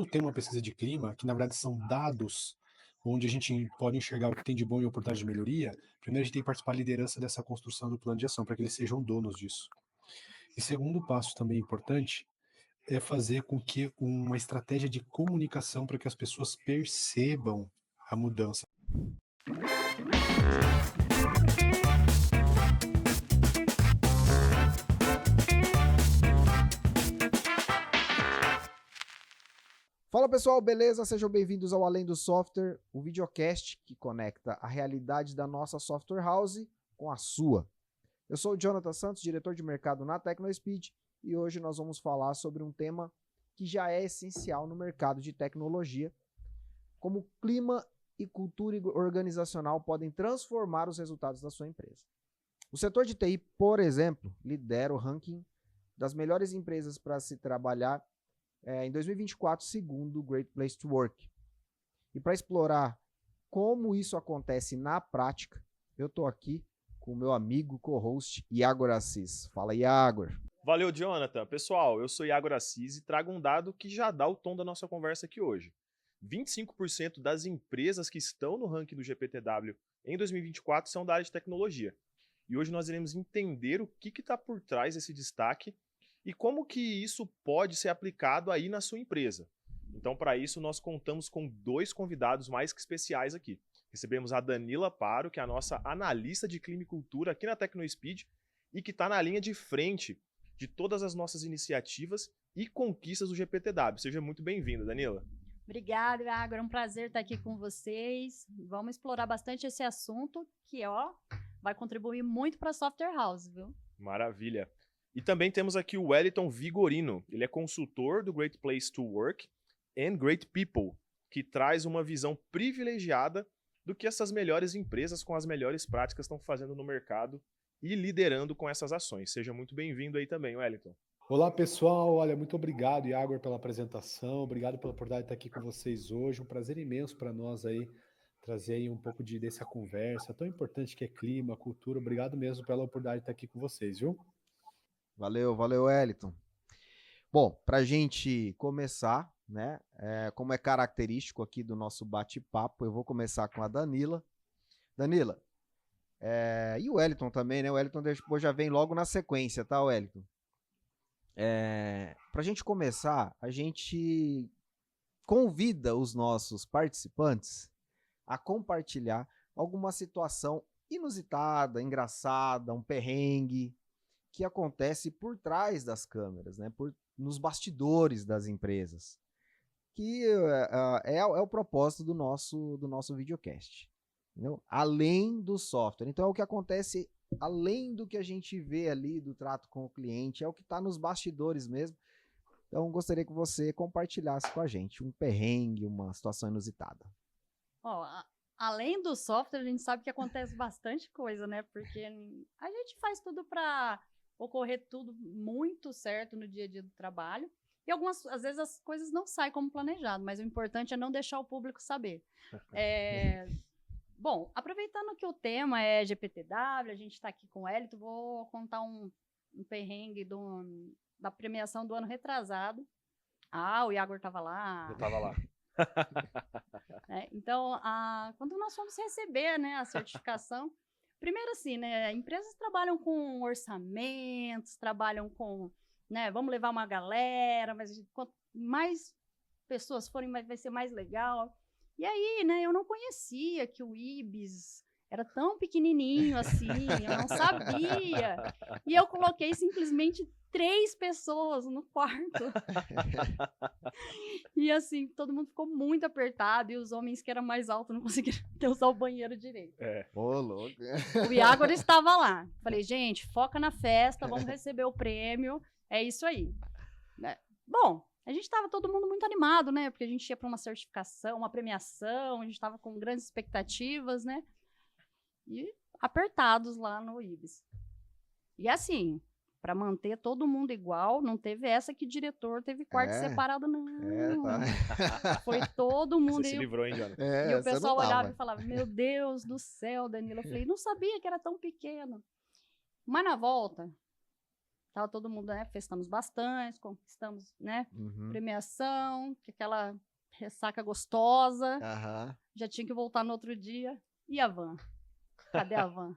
quando tem uma pesquisa de clima, que na verdade são dados onde a gente pode enxergar o que tem de bom e oportunidade de melhoria, primeiro a gente tem que participar da liderança dessa construção do plano de ação, para que eles sejam donos disso. E segundo passo também importante é fazer com que uma estratégia de comunicação para que as pessoas percebam a mudança. Fala pessoal, beleza? Sejam bem-vindos ao Além do Software, o videocast que conecta a realidade da nossa software house com a sua. Eu sou o Jonathan Santos, diretor de mercado na TecnoSpeed, e hoje nós vamos falar sobre um tema que já é essencial no mercado de tecnologia, como clima e cultura organizacional podem transformar os resultados da sua empresa. O setor de TI, por exemplo, lidera o ranking das melhores empresas para se trabalhar em 2024, segundo o Great Place to Work. E para explorar como isso acontece na prática, eu estou aqui com o meu amigo co-host Iago Assis. Fala, Iago. Valeu, Jonathan. Pessoal, eu sou Iago Assis e trago um dado que já dá o tom da nossa conversa aqui hoje. 25% das empresas que estão no ranking do GPTW em 2024 são da área de tecnologia. E hoje nós iremos entender o que está por trás desse destaque e como que isso pode ser aplicado aí na sua empresa. Então, para isso, nós contamos com dois convidados mais que especiais aqui. Recebemos a Danila Paro, que é a nossa analista de clima e cultura aqui na TecnoSpeed e que está na linha de frente de todas as nossas iniciativas e conquistas do GPTW. Seja muito bem-vinda, Danila. Obrigada, Iago. É um prazer estar aqui com vocês. Vamos explorar bastante esse assunto que, vai contribuir muito para a Software House, viu? Maravilha. E também temos aqui o Wellington Vigorino. Ele é consultor do Great Place to Work and Great People, que traz uma visão privilegiada do que essas melhores empresas com as melhores práticas estão fazendo no mercado e liderando com essas ações. Seja muito bem-vindo aí também, Wellington. Olá pessoal, olha, muito obrigado Iago pela apresentação, obrigado pela oportunidade de estar aqui com vocês hoje, um prazer imenso para nós aí, trazer aí um pouco dessa conversa tão importante que é clima, cultura, obrigado mesmo pela oportunidade de estar aqui com vocês, viu? Valeu, Wellington. Bom, para a gente começar, né, como é característico aqui do nosso bate-papo, eu vou começar com a Danila. Danila, e o Wellington também, né? O Wellington depois já vem logo na sequência, tá, Wellington? Para a gente começar, a gente convida os nossos participantes a compartilhar alguma situação inusitada, engraçada, um perrengue que acontece por trás das câmeras, né? Nos bastidores das empresas, que é o propósito do nosso videocast. Entendeu? Além do software. Então é o que acontece além do que a gente vê ali do trato com o cliente, é o que está nos bastidores mesmo. Então gostaria que você compartilhasse com a gente um perrengue, uma situação inusitada. Além do software, a gente sabe que acontece bastante coisa, né? Porque a gente faz tudo para ocorrer tudo muito certo no dia a dia do trabalho. E às vezes as coisas não saem como planejado, mas o importante é não deixar o público saber. Bom, aproveitando que o tema é GPTW, a gente está aqui com o Wellington, vou contar um perrengue da premiação do ano retrasado. O Iago estava lá. Eu estava lá. Então, quando nós fomos receber, né, a certificação, primeiro assim, né, empresas trabalham com orçamentos, trabalham com, né, vamos levar uma galera, mas quanto mais pessoas forem, vai ser mais legal. E aí, né, eu não conhecia que o Ibis era tão pequenininho assim, eu não sabia. E eu coloquei simplesmente 3 pessoas no quarto. E assim, todo mundo ficou muito apertado e os homens que eram mais altos não conseguiram usar o banheiro direito. Ô, louco. O Iago estava lá. Falei, gente, foca na festa, vamos receber o prêmio. É isso aí. Bom, a gente estava todo mundo muito animado, né? Porque a gente ia para uma certificação, uma premiação, a gente estava com grandes expectativas, né? E apertados lá no Ibis. E assim, para manter todo mundo igual, não teve essa que o diretor teve quarto separado, não. Tá. Foi todo mundo. Você se livrou, hein, Jonathan? E o pessoal olhava e falava, meu Deus do céu, Danila. Eu falei, não sabia que era tão pequeno. Mas na volta, Tava todo mundo, né? Festamos bastante, conquistamos, né? Premiação, aquela ressaca gostosa. Aham. Já tinha que voltar no outro dia. E a van? Cadê a van?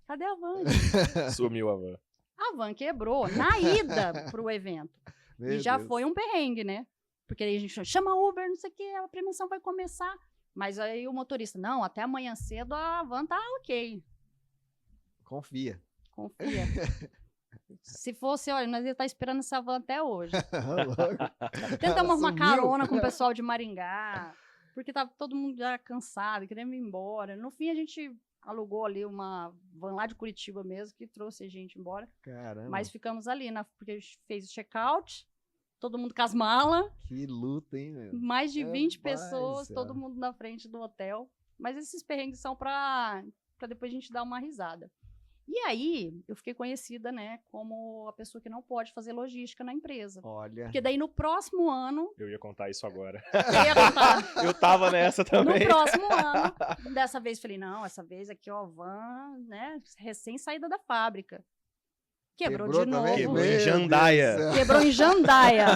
Cadê a van? gente? Sumiu a van. A van quebrou na ida pro evento. Meu E já Deus. foi um perrengue, né? Porque aí a gente chama Uber, não sei o que, a premiação vai começar. Mas aí o motorista, não, até amanhã cedo a van tá ok. Confia. Confia. Se fosse, olha, nós ia estar esperando essa van até hoje. Tentamos uma Sumiu. carona com o pessoal de Maringá, porque tava todo mundo já cansado, querendo ir embora. No fim, a gente alugou ali uma van lá de Curitiba mesmo, que trouxe a gente embora. Caramba. Mas ficamos ali, porque a gente fez o check-out, todo mundo com as malas, Que luta, hein, meu? mais de 20 Rapaz, pessoas, céu. todo mundo na frente do hotel. Mas esses perrengues são pra depois a gente dar uma risada. E aí, eu fiquei conhecida, né, como a pessoa que não pode fazer logística na empresa. Olha. Porque daí no próximo ano, Eu ia contar isso agora. eu ia contar, Eu tava nessa no também. próximo ano, dessa vez falei, não, essa vez aqui, ó, van, né, recém saída da fábrica. Quebrou de novo. também? Quebrou em Meu Jandaia. Deus do céu. Quebrou em Jandaia.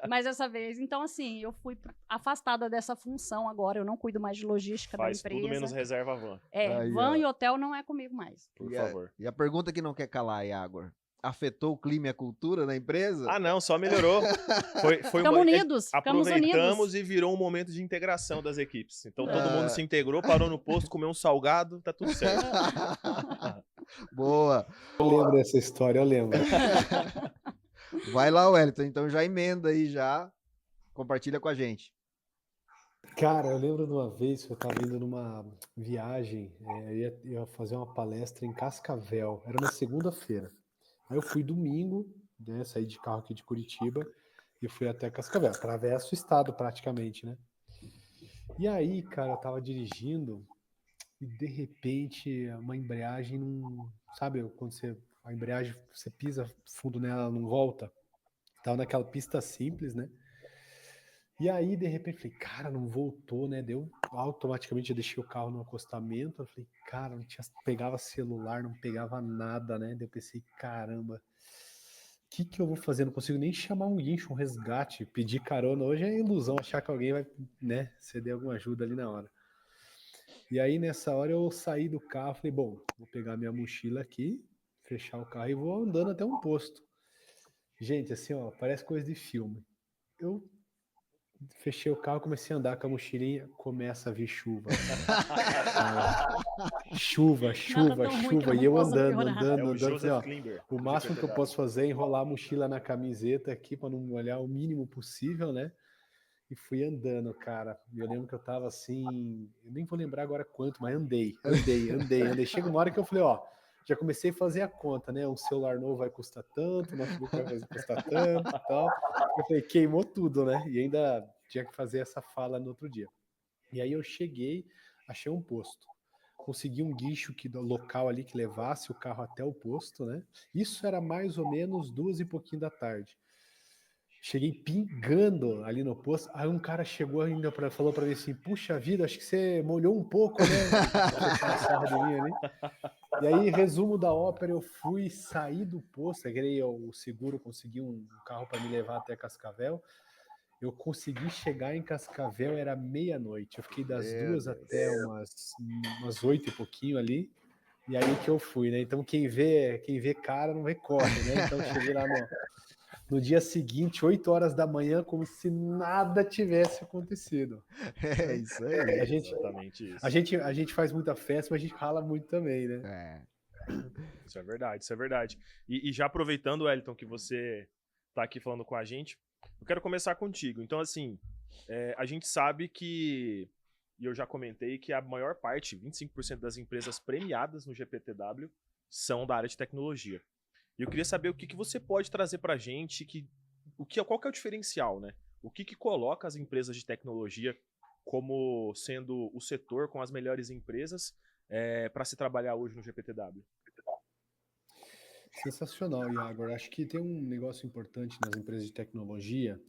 Mas dessa vez, então assim, eu fui afastada dessa função agora, eu não cuido mais de logística Faz da tudo empresa. menos reserva van, É, Aí, van ó. e hotel não é comigo mais. por E favor. E a pergunta que não quer calar, Iago. Afetou o clima e a cultura na empresa? Ah, não, só melhorou. Foi Ficamos unidos, ficamos Aproveitamos unidos. e virou um momento de integração das equipes. Então todo Ah. mundo se integrou, parou no posto, comeu um salgado, tá tudo certo. Boa. Eu lembro dessa história, eu lembro. Vai lá, Wellington. Então já emenda aí, já. Compartilha com a gente. Cara, eu lembro de uma vez que eu estava indo numa viagem, ia fazer uma palestra em Cascavel, era uma segunda-feira. Aí eu fui domingo, né, saí de carro aqui de Curitiba e fui até Cascavel, atravesso o estado praticamente, né? E aí, cara, eu tava dirigindo e de repente uma embreagem não, sabe, quando a embreagem, você pisa fundo nela, ela não volta. Tava naquela pista simples, né? E aí, de repente, falei, cara, não voltou, né? Automaticamente eu deixei o carro no acostamento. Eu falei, cara, não tinha, pegava celular, não pegava nada, né? Daí eu pensei, caramba, o que eu vou fazer? Não consigo nem chamar um guincho, um resgate. Pedir carona hoje é ilusão, achar que alguém vai, né, ceder alguma ajuda ali na hora. E aí, nessa hora, eu saí do carro, falei, bom, vou pegar minha mochila aqui, fechar o carro e vou andando até um posto. Gente, assim, ó, parece coisa de filme. Eu fechei o carro, comecei a andar com a mochilinha, começa a vir chuva. Chuva, Nada tão ruim que chuva. não E eu possa andando, piorar. É andando, o andando. Falei, Joseph ó, Klimber. o do máximo que eu GPTW. posso fazer é enrolar a mochila na camiseta aqui para não molhar o mínimo possível, né? E fui andando, cara. Eu lembro que eu tava assim, eu nem vou lembrar agora quanto, mas andei. Chega uma hora que eu falei, ó, já comecei a fazer a conta, né? Um celular novo vai custar tanto, um notebook vai custar tanto e tal. Eu falei, queimou tudo, né? E ainda tinha que fazer essa fala no outro dia. E aí eu cheguei, achei um posto. Consegui um guincho do local ali que levasse o carro até o posto, né? Isso era mais ou menos 2 e pouquinho da tarde. Cheguei pingando ali no posto. Aí um cara chegou ainda falou para mim assim: puxa vida, acho que você molhou um pouco, né? Puxando sarro de mim ali. E aí, resumo da ópera, eu fui sair do posto, o seguro consegui um carro para me levar até Cascavel. Eu consegui chegar em Cascavel, era meia-noite. Eu fiquei das Meu 2 Deus. até umas 8 e pouquinho ali. E aí que eu fui, né? Então quem vê cara não vê corre, né? Então cheguei lá no dia seguinte, 8 horas da manhã, como se nada tivesse acontecido. É isso aí. A gente, Exatamente isso. a gente faz muita festa, mas a gente rala muito também, né? É. Isso é verdade, isso é verdade. E já aproveitando, Wellington, que você tá aqui falando com a gente, eu quero começar contigo. Então, assim, a gente sabe que, e eu já comentei, que a maior parte, 25% das empresas premiadas no GPTW são da área de tecnologia. E eu queria saber o que você pode trazer pra gente, qual que é o diferencial, né? O que coloca as empresas de tecnologia como sendo o setor com as melhores empresas para se trabalhar hoje no GPTW? Sensacional, Iago. Acho que tem um negócio importante nas empresas de tecnologia,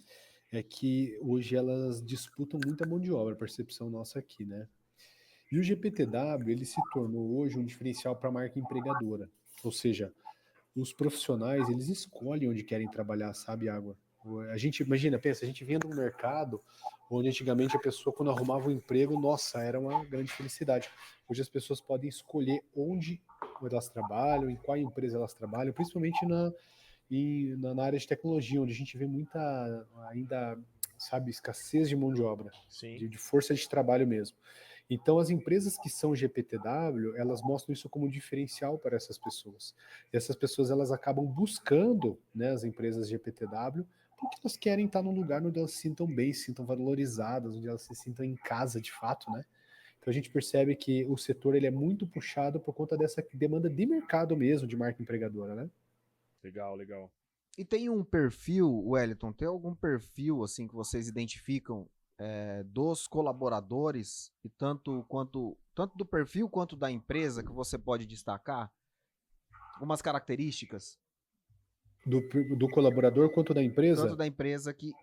é que hoje elas disputam muita mão de obra, percepção nossa aqui, né? E o GPTW, ele se tornou hoje um diferencial para a marca empregadora. Ou seja, os profissionais, eles escolhem onde querem trabalhar, sabe, Água? A gente, imagina, pensa, a gente vinha de um mercado onde antigamente a pessoa, quando arrumava um emprego, nossa, era uma grande felicidade. Hoje as pessoas podem escolher onde elas trabalham, em qual empresa elas trabalham, principalmente na área de tecnologia, onde a gente vê muita, ainda, sabe, escassez de mão de obra, Sim. de força de trabalho mesmo. Então, as empresas que são GPTW, elas mostram isso como um diferencial para essas pessoas. E essas pessoas, elas acabam buscando, né, as empresas GPTW, porque elas querem estar num lugar onde elas se sintam bem, se sintam valorizadas, onde elas se sintam em casa, de fato, né? Então, a gente percebe que o setor ele é muito puxado por conta dessa demanda de mercado mesmo, de marca empregadora, né? Legal, legal. E tem um perfil, Wellington, tem algum perfil assim que vocês identificam dos colaboradores e tanto do perfil quanto da empresa que você pode destacar? Algumas características, Do colaborador quanto da empresa? tanto da empresa que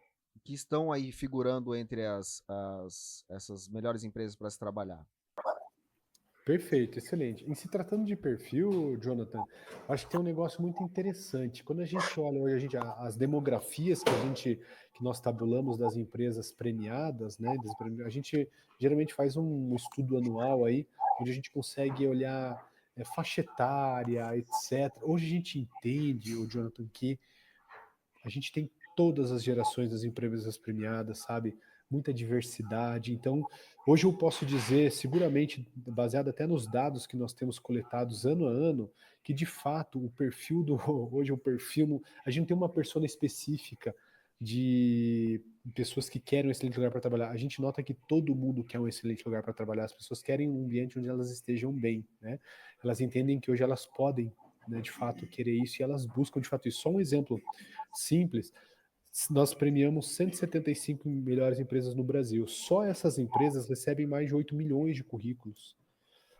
estão aí figurando entre essas melhores empresas para se trabalhar. Perfeito, excelente. Em se tratando de perfil, Jonathan, acho que tem um negócio muito interessante. Quando a gente olha hoje as demografias que nós tabulamos das empresas premiadas, né? A gente geralmente faz um estudo anual aí, onde a gente consegue olhar faixa etária, etc. Hoje a gente entende, o Jonathan, que a gente tem todas as gerações das empresas premiadas, sabe? Muita diversidade. Então, hoje eu posso dizer, seguramente, baseado até nos dados que nós temos coletados ano a ano, que de fato o perfil do. Hoje o perfil. A gente não tem uma persona específica de pessoas que querem um excelente lugar para trabalhar. A gente nota que todo mundo quer um excelente lugar para trabalhar. As pessoas querem um ambiente onde elas estejam bem, né? Elas entendem que hoje elas podem, né, de fato, querer isso e elas buscam de fato isso. Só um exemplo simples, nós premiamos 175 melhores empresas no Brasil. Só essas empresas recebem mais de 8 milhões de currículos.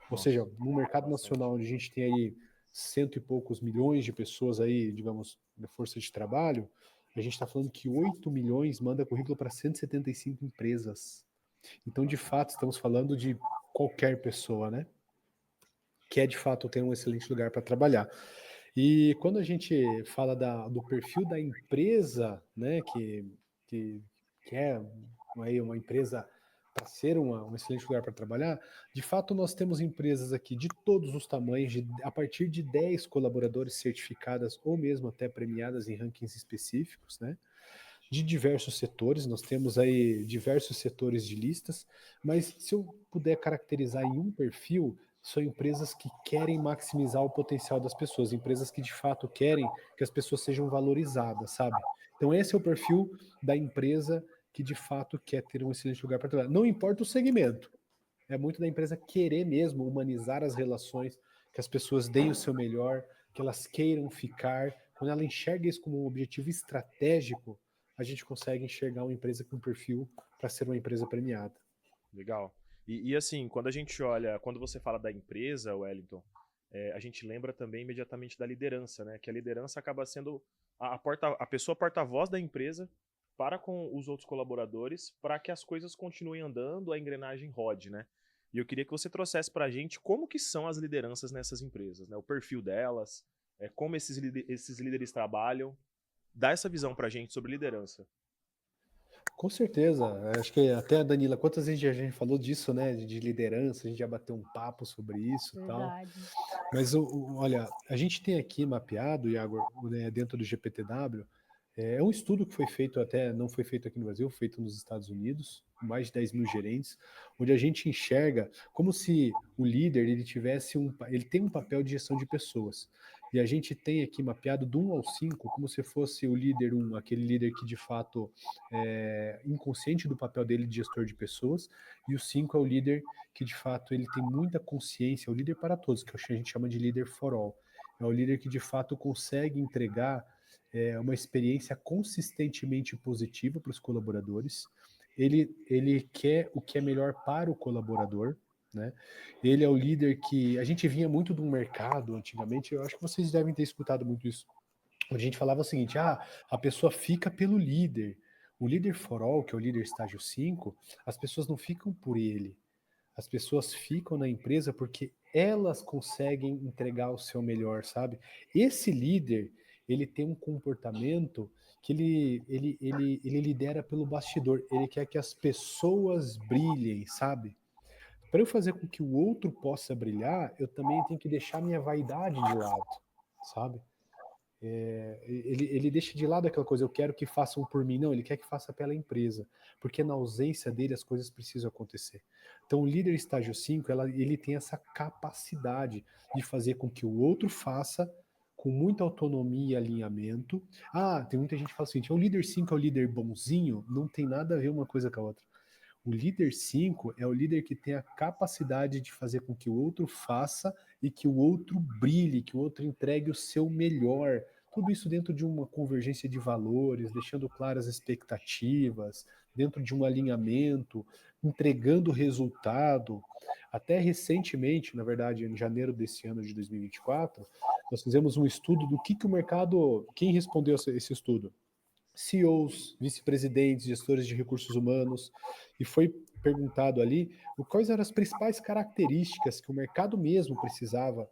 Ou Nossa, seja, no mercado bastante. nacional, onde a gente tem aí cento e poucos milhões de pessoas aí, digamos, na força de trabalho, a gente está falando que 8 milhões manda currículo para 175 empresas. Então, de fato, estamos falando de qualquer pessoa, né? Quer de fato ter um excelente lugar para trabalhar. E quando a gente fala do perfil da empresa, né, que, que é uma empresa para ser um excelente lugar para trabalhar, de fato nós temos empresas aqui de todos os tamanhos, a partir de 10 colaboradores certificadas ou mesmo até premiadas em rankings específicos, né? De diversos setores, nós temos aí diversos setores de listas, mas se eu puder caracterizar em um perfil, são empresas que querem maximizar o potencial das pessoas, empresas que de fato querem que as pessoas sejam valorizadas, sabe? Então esse é o perfil da empresa que de fato quer ter um excelente lugar para trabalhar. Não importa o segmento, é muito da empresa querer mesmo humanizar as relações, que as pessoas deem o seu melhor, que elas queiram ficar. Quando ela enxerga isso como um objetivo estratégico, a gente consegue enxergar uma empresa com perfil para ser uma empresa premiada. Legal. E assim, quando a gente olha, quando você fala da empresa, Wellington, a gente lembra também imediatamente da liderança, né? Que a liderança acaba sendo a pessoa porta-voz da empresa para com os outros colaboradores, para que as coisas continuem andando, a engrenagem rode, né? E eu queria que você trouxesse para a gente como que são as lideranças nessas empresas, né? O perfil delas, como esses líderes trabalham. Dá essa visão para a gente sobre liderança. Com certeza, acho que até a Danila, quantas vezes a gente falou disso, né, de liderança, a gente já bateu um papo sobre isso e tal. Verdade. Mas olha, a gente tem aqui mapeado, Iago, né, dentro do GPTW, é um estudo que foi feito até, não foi feito aqui no Brasil, feito nos Estados Unidos, com mais de 10 mil gerentes, onde a gente enxerga como se o líder ele tem um papel de gestão de pessoas. E a gente tem aqui mapeado do 1 ao 5, como se fosse o líder 1, aquele líder que de fato é inconsciente do papel dele de gestor de pessoas, e o 5 é o líder que de fato ele tem muita consciência, é o líder para todos, que a gente chama de líder for all. É o líder que de fato consegue entregar uma experiência consistentemente positiva para os colaboradores. Ele quer o que é melhor para o colaborador, né? Ele é o líder que a gente vinha muito do mercado antigamente. Eu acho que vocês devem ter escutado muito isso. A gente falava o seguinte: a pessoa fica pelo líder. O líder for all, que é o líder estágio 5, as pessoas não ficam por ele. As pessoas ficam na empresa porque elas conseguem entregar o seu melhor, sabe? Esse líder, ele tem um comportamento que ele lidera pelo bastidor. Ele quer que as pessoas brilhem, sabe? Para eu fazer com que o outro possa brilhar, eu também tenho que deixar minha vaidade de lado, sabe? Ele deixa de lado aquela coisa, eu quero que façam por mim. Não, ele quer que faça pela empresa, porque na ausência dele as coisas precisam acontecer. Então o líder estágio 5, ele tem essa capacidade de fazer com que o outro faça com muita autonomia e alinhamento. Ah, tem muita gente que fala assim, o líder 5 é o líder bonzinho, não tem nada a ver uma coisa com a outra. O líder 5 é o líder que tem a capacidade de fazer com que o outro faça e que o outro brilhe, que o outro entregue o seu melhor. Tudo isso dentro de uma convergência de valores, deixando claras expectativas, dentro de um alinhamento, entregando resultado. Até recentemente, na verdade, em janeiro desse ano de 2024, nós fizemos um estudo do que o mercado. Quem respondeu esse estudo? CEOs, vice-presidentes, gestores de recursos humanos, e foi perguntado ali quais eram as principais características que o mercado mesmo precisava,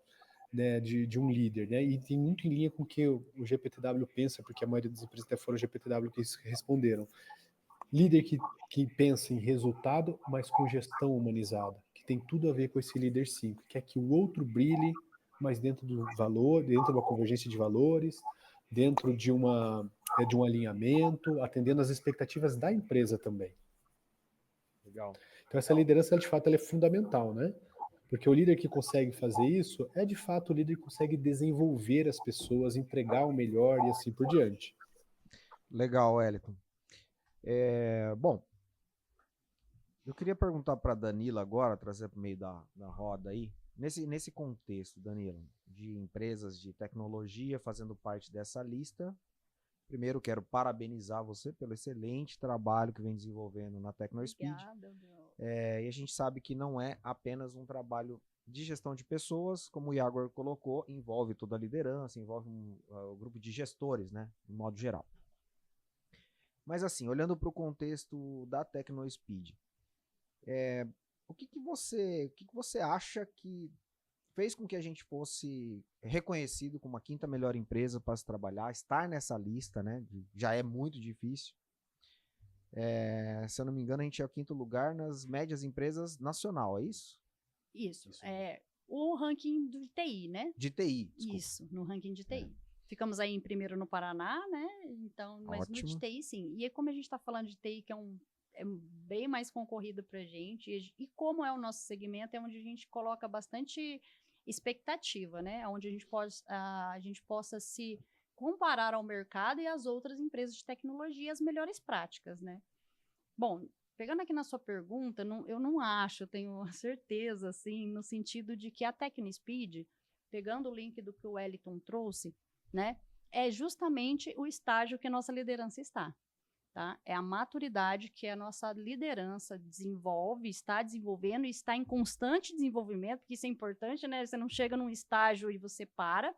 né, de um líder, né? E tem muito em linha com o que o GPTW pensa, porque a maioria das empresas até foram o GPTW que responderam. Líder que pensa em resultado, mas com gestão humanizada, que tem tudo a ver com esse líder 5, que é que o outro brilhe, mas dentro do valor, dentro de uma convergência de valores, dentro de um alinhamento, atendendo às expectativas da empresa também. Legal. Então essa liderança, de fato, ela é fundamental, né? Porque o líder que consegue fazer isso é, de fato, o líder que consegue desenvolver as pessoas, entregar o melhor e assim por diante. Legal, Wellington. Bom, eu queria perguntar para Danila agora, trazer para o meio da roda aí, nesse contexto, Danila, de empresas de tecnologia fazendo parte dessa lista. Primeiro, quero parabenizar você pelo excelente trabalho que vem desenvolvendo na TecnoSpeed. Obrigada, meu. E a gente sabe que não é apenas um trabalho de gestão de pessoas, como o Iago colocou, envolve toda a liderança, envolve um grupo de gestores, né, de modo geral. Mas assim, olhando para o contexto da TecnoSpeed, o que você acha que fez com que a gente fosse reconhecido como a 5ª melhor empresa para se trabalhar, estar nessa lista, né? Já é muito difícil. Se eu não me engano, a gente é o 5º lugar nas médias empresas nacional, é isso? Isso. O ranking do TI, né? De TI, desculpa. Isso, no ranking de TI. Ficamos aí em primeiro no Paraná, né? Então, mas Ótimo. no de TI, sim. E como a gente está falando de TI, que é bem mais concorrido para a gente, e como é o nosso segmento, é onde a gente coloca bastante expectativa, né? Onde a gente possa se comparar ao mercado e às outras empresas de tecnologia, as melhores práticas, né? Bom, pegando aqui na sua pergunta, eu não acho, eu tenho certeza, assim, no sentido de que a TecnoSpeed, pegando o link do que o Wellington trouxe, né, é justamente o estágio que a nossa liderança está. Tá? É a maturidade que a nossa liderança desenvolve, está desenvolvendo e está em constante desenvolvimento, porque isso é importante, né? Você não chega num estágio e você para,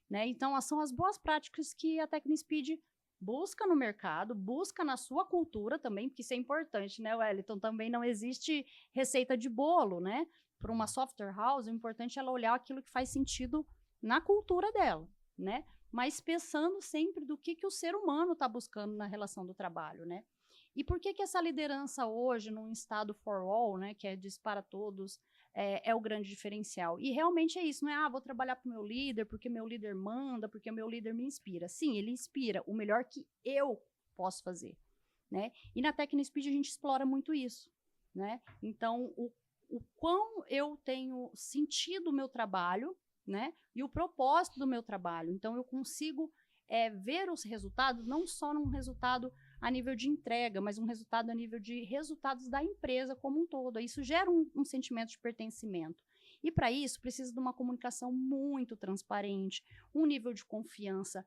né? Então, são as boas práticas que a TecnoSpeed busca no mercado, busca na sua cultura também, porque isso é importante, né, Wellington? Também não existe receita de bolo, né? Para uma software house, o importante é ela olhar aquilo que faz sentido na cultura dela, né? Mas pensando sempre do que o ser humano está buscando na relação do trabalho, né? E por que essa liderança hoje, num estado for all, né, que é diz para todos, é o grande diferencial? E realmente é isso, não é, vou trabalhar para o meu líder, porque meu líder manda, porque meu líder me inspira. Sim, ele inspira o melhor que eu posso fazer, né? E na TecnoSpeed a gente explora muito isso, né? Então, o quão eu tenho sentido o meu trabalho, né? E o propósito do meu trabalho. Então, eu consigo ver os resultados, não só num resultado a nível de entrega, mas um resultado a nível de resultados da empresa como um todo. Isso gera um sentimento de pertencimento. E, para isso, precisa de uma comunicação muito transparente, um nível de confiança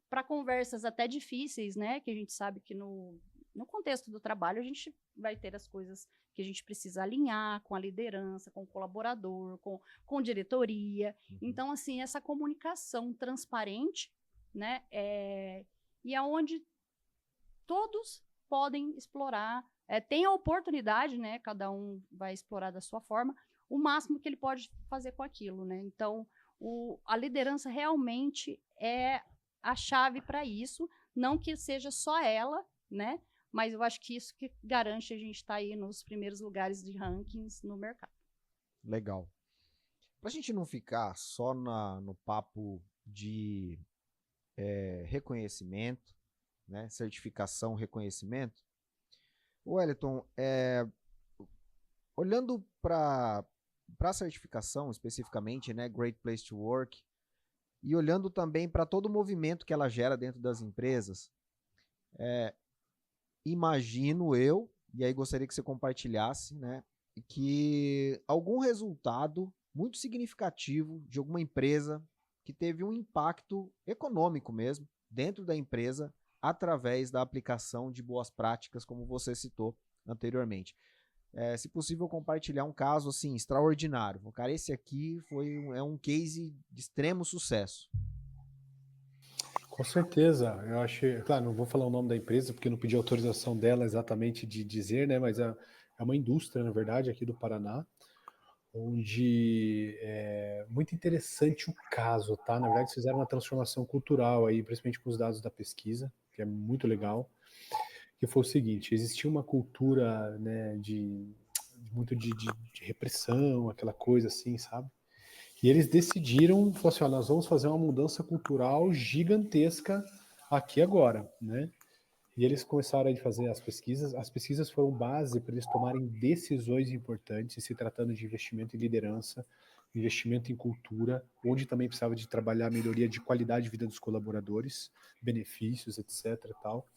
para conversas até difíceis, né? Que a gente sabe que no contexto do trabalho a gente vai ter as coisas que a gente precisa alinhar com a liderança, com o colaborador, com diretoria. Então, assim, essa comunicação transparente, né, e aonde todos podem explorar, tem a oportunidade, né? Cada um vai explorar da sua forma, o máximo que ele pode fazer com aquilo, né? Então, a liderança realmente é a chave para isso, não que seja só ela, né? Mas eu acho que isso que garante a gente estar aí nos primeiros lugares de rankings no mercado. Legal. Para a gente não ficar só no papo de reconhecimento, né? Certificação, reconhecimento, Wellington, olhando para a certificação especificamente, né? Great Place to Work, e olhando também para todo o movimento que ela gera dentro das empresas, imagino eu, e aí gostaria que você compartilhasse, né, que algum resultado muito significativo de alguma empresa que teve um impacto econômico mesmo dentro da empresa através da aplicação de boas práticas, como você citou anteriormente. Se possível, compartilhar um caso assim extraordinário. Cara, esse aqui é um case de extremo sucesso. Com certeza, eu acho, claro, não vou falar o nome da empresa porque não pedi autorização dela exatamente de dizer, né, mas é uma indústria, na verdade, aqui do Paraná, onde é muito interessante o caso, tá? Na verdade, eles fizeram uma transformação cultural aí, principalmente com os dados da pesquisa, que é muito legal, que foi o seguinte: existia uma cultura, né, muito de repressão, aquela coisa assim, sabe? E eles decidiram, falaram assim, ó, nós vamos fazer uma mudança cultural gigantesca aqui agora, né? E eles começaram a fazer as pesquisas foram base para eles tomarem decisões importantes, se tratando de investimento em liderança, investimento em cultura, onde também precisava de trabalhar a melhoria de qualidade de vida dos colaboradores, benefícios, etc. Tal.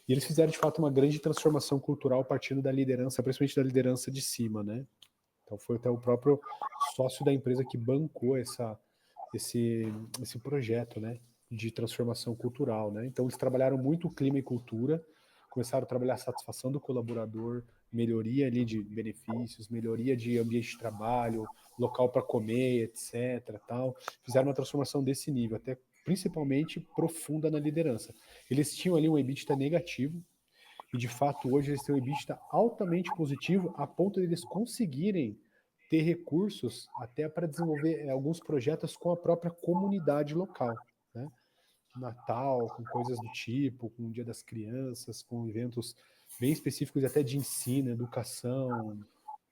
E eles fizeram, de fato, uma grande transformação cultural partindo da liderança, principalmente da liderança de cima, né? Então foi até o próprio sócio da empresa que bancou esse projeto, né, de transformação cultural, né? Então eles trabalharam muito o clima e cultura, começaram a trabalhar a satisfação do colaborador, melhoria ali de benefícios, melhoria de ambiente de trabalho, local para comer, etc. Tal. Fizeram uma transformação desse nível, até principalmente profunda na liderança. Eles tinham ali um EBITDA negativo, e de fato hoje eles têm um EBITDA altamente positivo, a ponto de eles conseguirem ter recursos até para desenvolver alguns projetos com a própria comunidade local, né? Natal, com coisas do tipo, com o Dia das Crianças, com eventos bem específicos até de ensino, educação,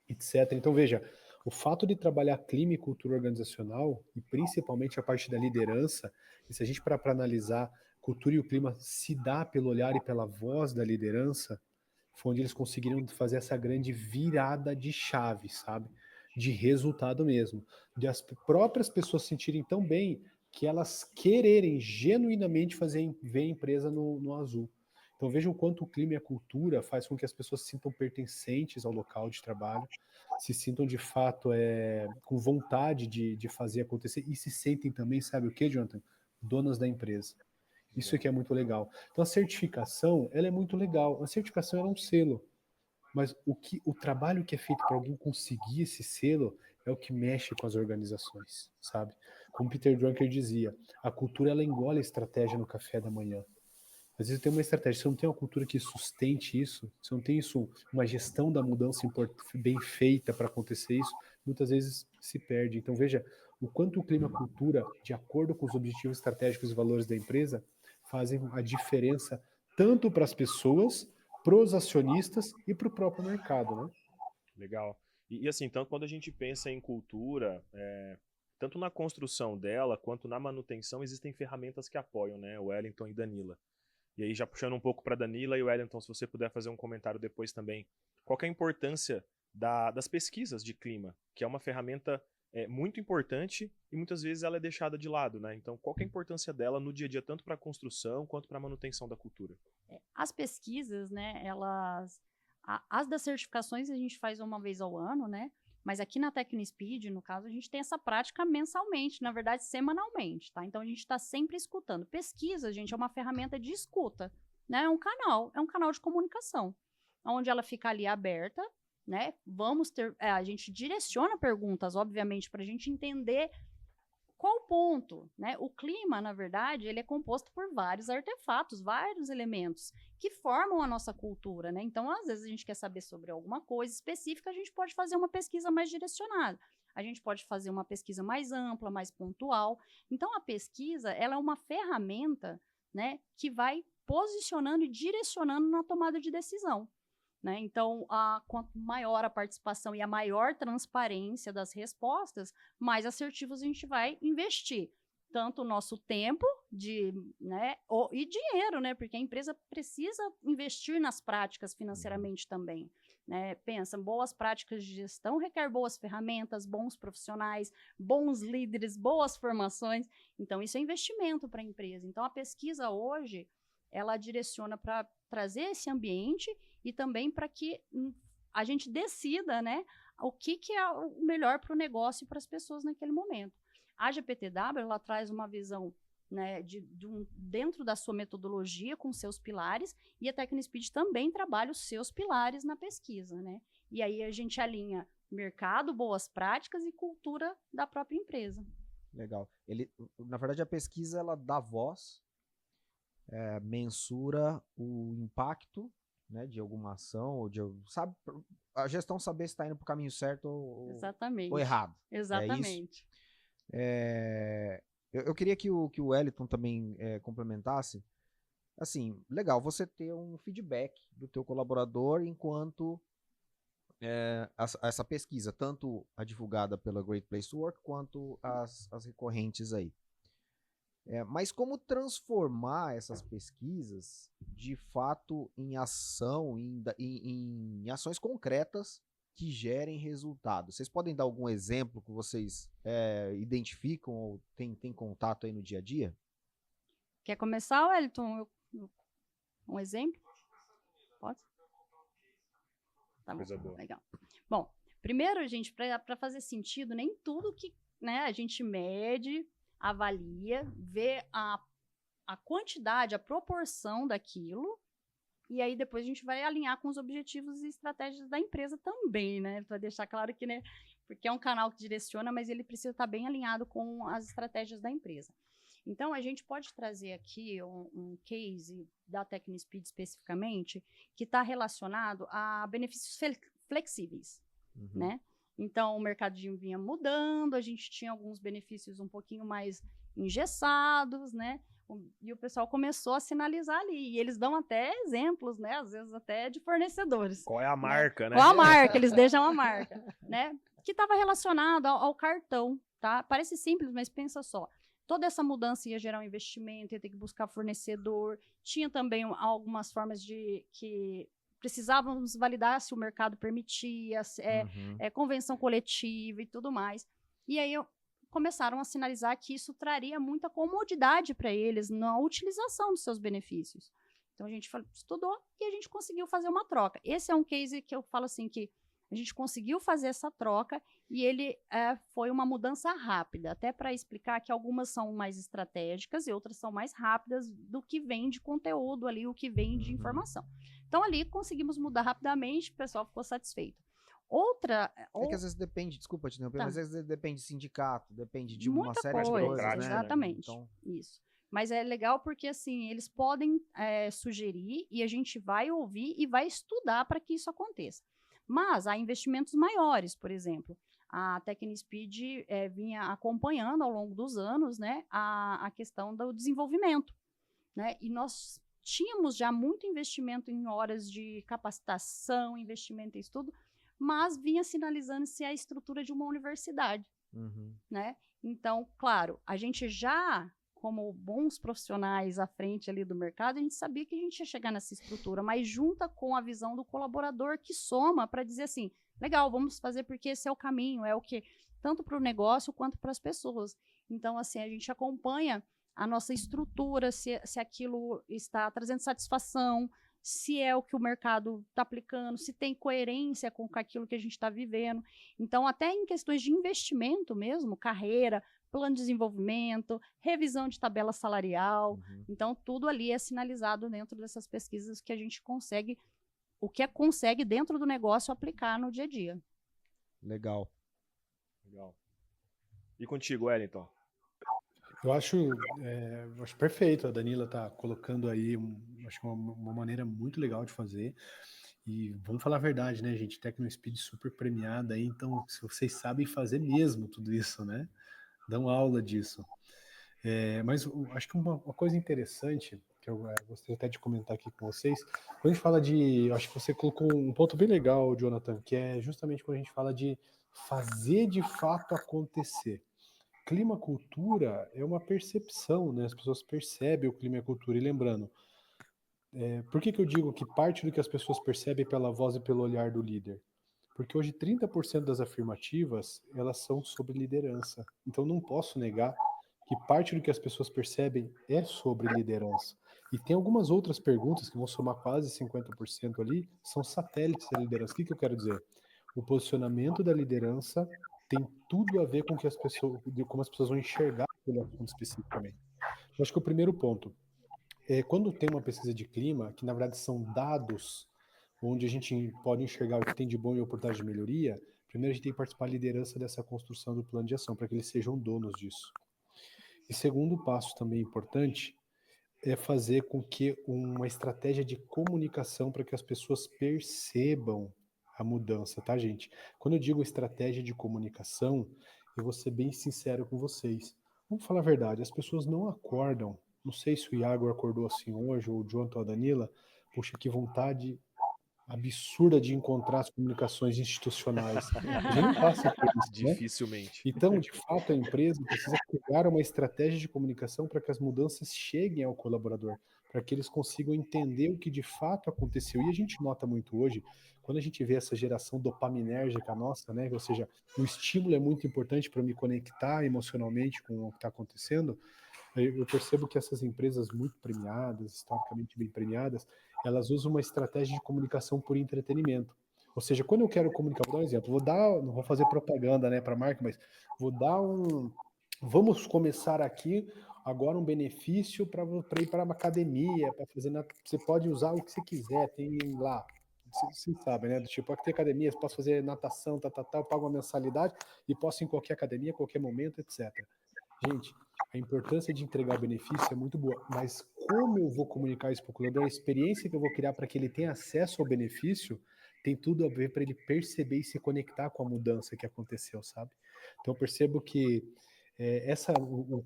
etc. Então veja, o fato de trabalhar clima e cultura organizacional, e principalmente a parte da liderança, e se a gente parar para analisar, cultura e o clima se dá pelo olhar e pela voz da liderança, foi onde eles conseguiram fazer essa grande virada de chave, sabe? De resultado mesmo. De as próprias pessoas se sentirem tão bem que elas quererem genuinamente ver a empresa no azul. Então vejam o quanto o clima e a cultura faz com que as pessoas se sintam pertencentes ao local de trabalho, se sintam de fato com vontade de fazer acontecer e se sentem também, sabe o que, Jonathan? Donas da empresa. Isso aqui é muito legal. Então a certificação, ela é muito legal. A certificação ela é um selo, mas o trabalho que é feito para alguém conseguir esse selo é o que mexe com as organizações, sabe? Como Peter Drucker dizia, a cultura ela engole a estratégia no café da manhã. Às vezes tem uma estratégia, você não tem uma cultura que sustente isso, você não tem isso, uma gestão da mudança bem feita para acontecer isso, muitas vezes se perde. Então veja o quanto o clima e a cultura, de acordo com os objetivos estratégicos e valores da empresa, fazem a diferença tanto para as pessoas, para os acionistas e para o próprio mercado, né? Legal. E assim, tanto quando a gente pensa em cultura, tanto na construção dela quanto na manutenção, existem ferramentas que apoiam, né? O Wellington e Danila. E aí, já puxando um pouco para Danila e Wellington, se você puder fazer um comentário depois também. Qual que é a importância das pesquisas de clima, que é uma ferramenta muito importante e muitas vezes ela é deixada de lado, né? Então, qual que é a importância dela no dia a dia, tanto para a construção quanto para a manutenção da cultura? As pesquisas, né, as das certificações a gente faz uma vez ao ano, né? Mas aqui na Tecnispeed, no caso, a gente tem essa prática mensalmente, na verdade, semanalmente, tá? Então, a gente está sempre escutando. Pesquisa, gente, é uma ferramenta de escuta, né? É um canal de comunicação, onde ela fica ali aberta, né? A gente direciona perguntas, obviamente, para a gente entender qual o ponto, né? O clima, na verdade, ele é composto por vários artefatos, vários elementos que formam a nossa cultura, né? Então, às vezes a gente quer saber sobre alguma coisa específica, a gente pode fazer uma pesquisa mais direcionada. A gente pode fazer uma pesquisa mais ampla, mais pontual. Então, a pesquisa, ela é uma ferramenta, né, que vai posicionando e direcionando na tomada de decisão. Né? Então, quanto maior a participação e a maior transparência das respostas, mais assertivos a gente vai investir. Tanto o nosso tempo né, e dinheiro, né? Porque a empresa precisa investir nas práticas financeiramente também. Né? Pensa, boas práticas de gestão requer boas ferramentas, bons profissionais, bons líderes, boas formações. Então, isso é investimento para a empresa. Então, a pesquisa hoje, ela direciona para trazer esse ambiente e também para que a gente decida, né, o que é o melhor para o negócio e para as pessoas naquele momento. A GPTW, ela traz uma visão, né, dentro da sua metodologia, com seus pilares, e a TecnoSpeed também trabalha os seus pilares na pesquisa, né? E aí a gente alinha mercado, boas práticas e cultura da própria empresa. Legal. Na verdade, a pesquisa, ela dá voz, mensura o impacto, né, de alguma ação, ou sabe, a gestão saber se está indo para o caminho certo ou errado. Exatamente. Eu queria que o Wellington também complementasse. Assim, legal, você ter um feedback do teu colaborador enquanto essa pesquisa, tanto a divulgada pela Great Place to Work, quanto as recorrentes aí. Mas como transformar essas pesquisas, de fato, em ação, em ações concretas que gerem resultados? Vocês podem dar algum exemplo que vocês identificam ou tem contato aí no dia a dia? Quer começar, Wellington? Um exemplo? Pode? Tá bom, legal. Bom, primeiro, gente, para fazer sentido, nem tudo que, né, a gente mede, avalia, vê a quantidade, a proporção daquilo, e aí depois a gente vai alinhar com os objetivos e estratégias da empresa também, né? Para deixar claro que, né, porque é um canal que direciona, mas ele precisa estar bem alinhado com as estratégias da empresa. Então, a gente pode trazer aqui um case da TecnoSpeed especificamente, que está relacionado a benefícios flexíveis, né? Então, o mercado vinha mudando, a gente tinha alguns benefícios um pouquinho mais engessados, né? E o pessoal começou a sinalizar ali. E eles dão até exemplos, né? Às vezes até de fornecedores. Qual é a marca, né? Qual a marca? Eles deixam a marca, né? Que estava relacionado ao cartão, tá? Parece simples, mas pensa só. Toda essa mudança ia gerar um investimento, ia ter que buscar fornecedor. Tinha também algumas formas que precisávamos validar se o mercado permitia, convenção coletiva e tudo mais. E aí começaram a sinalizar que isso traria muita comodidade para eles na utilização dos seus benefícios. Então a gente estudou e a gente conseguiu fazer uma troca. Esse é um case que eu falo assim que a gente conseguiu fazer essa troca e ele foi uma mudança rápida, até para explicar que algumas são mais estratégicas e outras são mais rápidas do que vem de conteúdo ali, o que vem de informação. Então, ali conseguimos mudar rapidamente, o pessoal ficou satisfeito. Que às vezes depende, desculpa te interromper, mas às vezes depende de sindicato, depende de uma série de coisas, né? Exatamente, então... isso. Mas é legal porque, assim, eles podem sugerir e a gente vai ouvir e vai estudar para que isso aconteça. Mas há investimentos maiores, por exemplo. A TecnoSpeed vinha acompanhando ao longo dos anos, né, a questão do desenvolvimento, né? E nós tínhamos já muito investimento em horas de capacitação, investimento em estudo, mas vinha sinalizando-se a estrutura de uma universidade, né? Então, claro, a gente já, como bons profissionais à frente ali do mercado, a gente sabia que a gente ia chegar nessa estrutura, mas junta com a visão do colaborador que soma para dizer assim, legal, vamos fazer porque esse é o caminho, é o que tanto para o negócio quanto para as pessoas. Então, assim, a gente acompanha a nossa estrutura, se aquilo está trazendo satisfação, se é o que o mercado está aplicando, se tem coerência com aquilo que a gente está vivendo. Então, até em questões de investimento mesmo, carreira, plano de desenvolvimento, revisão de tabela salarial. Então, tudo ali é sinalizado dentro dessas pesquisas que a gente consegue, consegue dentro do negócio aplicar no dia a dia. Legal. E contigo, Wellington? Eu acho perfeito. A Danila está colocando aí, acho que uma maneira muito legal de fazer. E vamos falar a verdade, né, gente? TecnoSpeed super premiada aí, então se vocês sabem fazer mesmo tudo isso, né? Dão aula disso. Mas acho que uma coisa interessante, que eu gostaria até de comentar aqui com vocês, quando a gente fala de. Acho que você colocou um ponto bem legal, Jonathan, que é justamente quando a gente fala de fazer de fato acontecer. Clima cultura é uma percepção, né? As pessoas percebem o clima e a cultura. E lembrando, por que eu digo que parte do que as pessoas percebem é pela voz e pelo olhar do líder? Porque hoje 30% das afirmativas, elas são sobre liderança. Então não posso negar que parte do que as pessoas percebem é sobre liderança. E tem algumas outras perguntas que vão somar quase 50% ali, são satélites da liderança. O que eu quero dizer? O posicionamento da liderança tem tudo a ver com que as pessoas, como as pessoas vão enxergar aquele assunto especificamente. Eu acho que o primeiro ponto quando tem uma pesquisa de clima, que na verdade são dados onde a gente pode enxergar o que tem de bom e oportunidade de melhoria, primeiro a gente tem que participar da liderança dessa construção do plano de ação, para que eles sejam donos disso. E segundo passo também importante é fazer com que uma estratégia de comunicação para que as pessoas percebam a mudança, tá, gente? Quando eu digo estratégia de comunicação, eu vou ser bem sincero com vocês. Vamos falar a verdade, as pessoas não acordam. Não sei se o Iago acordou assim hoje, ou o Jonathan ou a Danila. Puxa, que vontade absurda de encontrar as comunicações institucionais. A gente não passa por isso, né? Dificilmente. Então, de fato, a empresa precisa criar uma estratégia de comunicação para que as mudanças cheguem ao colaborador, para que eles consigam entender o que de fato aconteceu. E a gente nota muito hoje, quando a gente vê essa geração dopaminérgica nossa, né? Ou seja, o estímulo é muito importante para me conectar emocionalmente com o que está acontecendo. Eu percebo que essas empresas muito premiadas, historicamente bem premiadas, elas usam uma estratégia de comunicação por entretenimento. Ou seja, quando eu quero comunicar, vou dar um exemplo, não vou fazer propaganda, né, para a marca, mas vou dar vamos começar aqui agora um benefício para ir para uma academia, para fazer, você pode usar o que você quiser, tem lá, vocês sabem, né, do tipo, aqui tem academia, posso fazer natação, eu pago uma mensalidade e posso ir em qualquer academia, qualquer momento, etc. Gente, a importância de entregar o benefício é muito boa, mas como eu vou comunicar isso para o colaborador, a experiência que eu vou criar para que ele tenha acesso ao benefício, tem tudo a ver para ele perceber e se conectar com a mudança que aconteceu, sabe? Então eu percebo que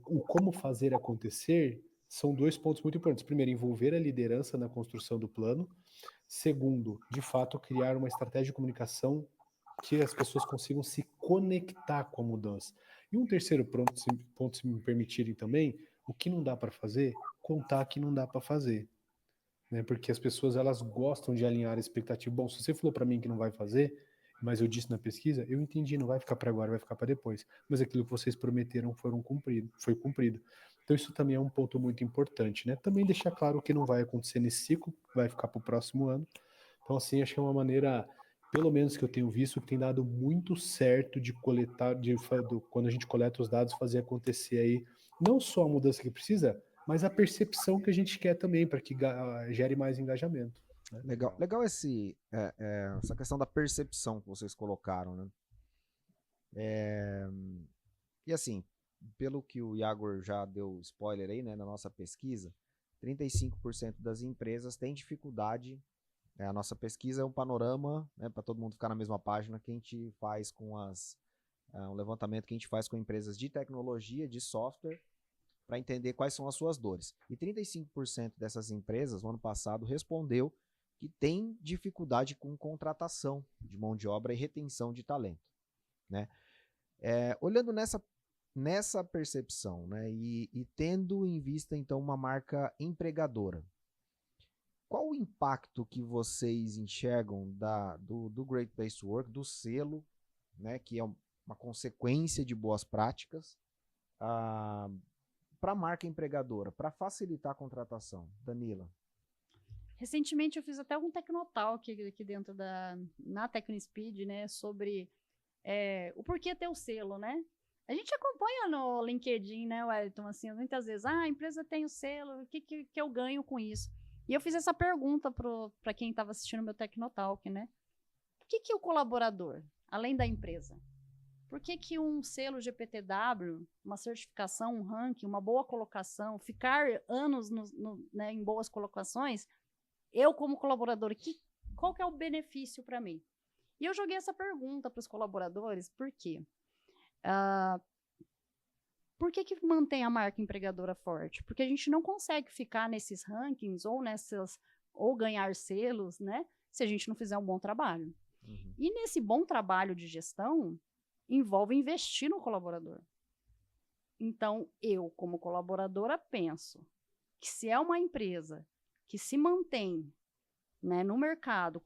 o como fazer acontecer são dois pontos muito importantes. Primeiro, envolver a liderança na construção do plano. Segundo, de fato, criar uma estratégia de comunicação que as pessoas consigam se conectar com a mudança. E um terceiro ponto, se me permitirem também, o que não dá para fazer, contar que não dá para fazer. Né? Porque as pessoas elas gostam de alinhar a expectativa. Bom, se você falou para mim que não vai fazer, mas eu disse na pesquisa, eu entendi, não vai ficar para agora, vai ficar para depois. Mas aquilo que vocês prometeram foi cumprido. Então isso também é um ponto muito importante, né? Também deixar claro que não vai acontecer nesse ciclo, vai ficar para o próximo ano. Então assim, acho que é uma maneira, pelo menos que eu tenho visto, que tem dado muito certo de coletar, quando a gente coleta os dados, fazer acontecer aí, não só a mudança que precisa, mas a percepção que a gente quer também, para que gere mais engajamento. Né? Legal essa questão da percepção que vocês colocaram, né? E assim, pelo que o Iago já deu spoiler aí, né, na nossa pesquisa, 35% das empresas têm dificuldade. A nossa pesquisa é um panorama, né, para todo mundo ficar na mesma página, que a gente faz com um levantamento que a gente faz com empresas de tecnologia, de software, para entender quais são as suas dores. E 35% dessas empresas, no ano passado, respondeu que tem dificuldade com contratação de mão de obra e retenção de talento. Né? Olhando nessa percepção, né, e tendo em vista, então, uma marca empregadora, qual o impacto que vocês enxergam do Great Place to Work, do selo, né, que é uma consequência de boas práticas, para a marca empregadora, para facilitar a contratação? Danila. Recentemente eu fiz até um Tecnotalk aqui dentro na TecnoSpeed, né, sobre o porquê ter o selo, né? A gente acompanha no LinkedIn, né, Wellington, assim, muitas vezes, a empresa tem o selo, o que eu ganho com isso? E eu fiz essa pergunta para quem estava assistindo o meu Tecnotalk, né? O que o colaborador, além da empresa, Por que que um selo GPTW, uma certificação, um ranking, uma boa colocação, ficar anos né, em boas colocações, eu como colaborador, qual que é o benefício para mim? E eu joguei essa pergunta para os colaboradores, por quê? Por que que mantém a marca empregadora forte? Porque a gente não consegue ficar nesses rankings ou ganhar selos, né, se a gente não fizer um bom trabalho. Uhum. E nesse bom trabalho de gestão, envolve investir no colaborador. Então, eu, como colaboradora, penso que se é uma empresa que se mantém, né, no mercado,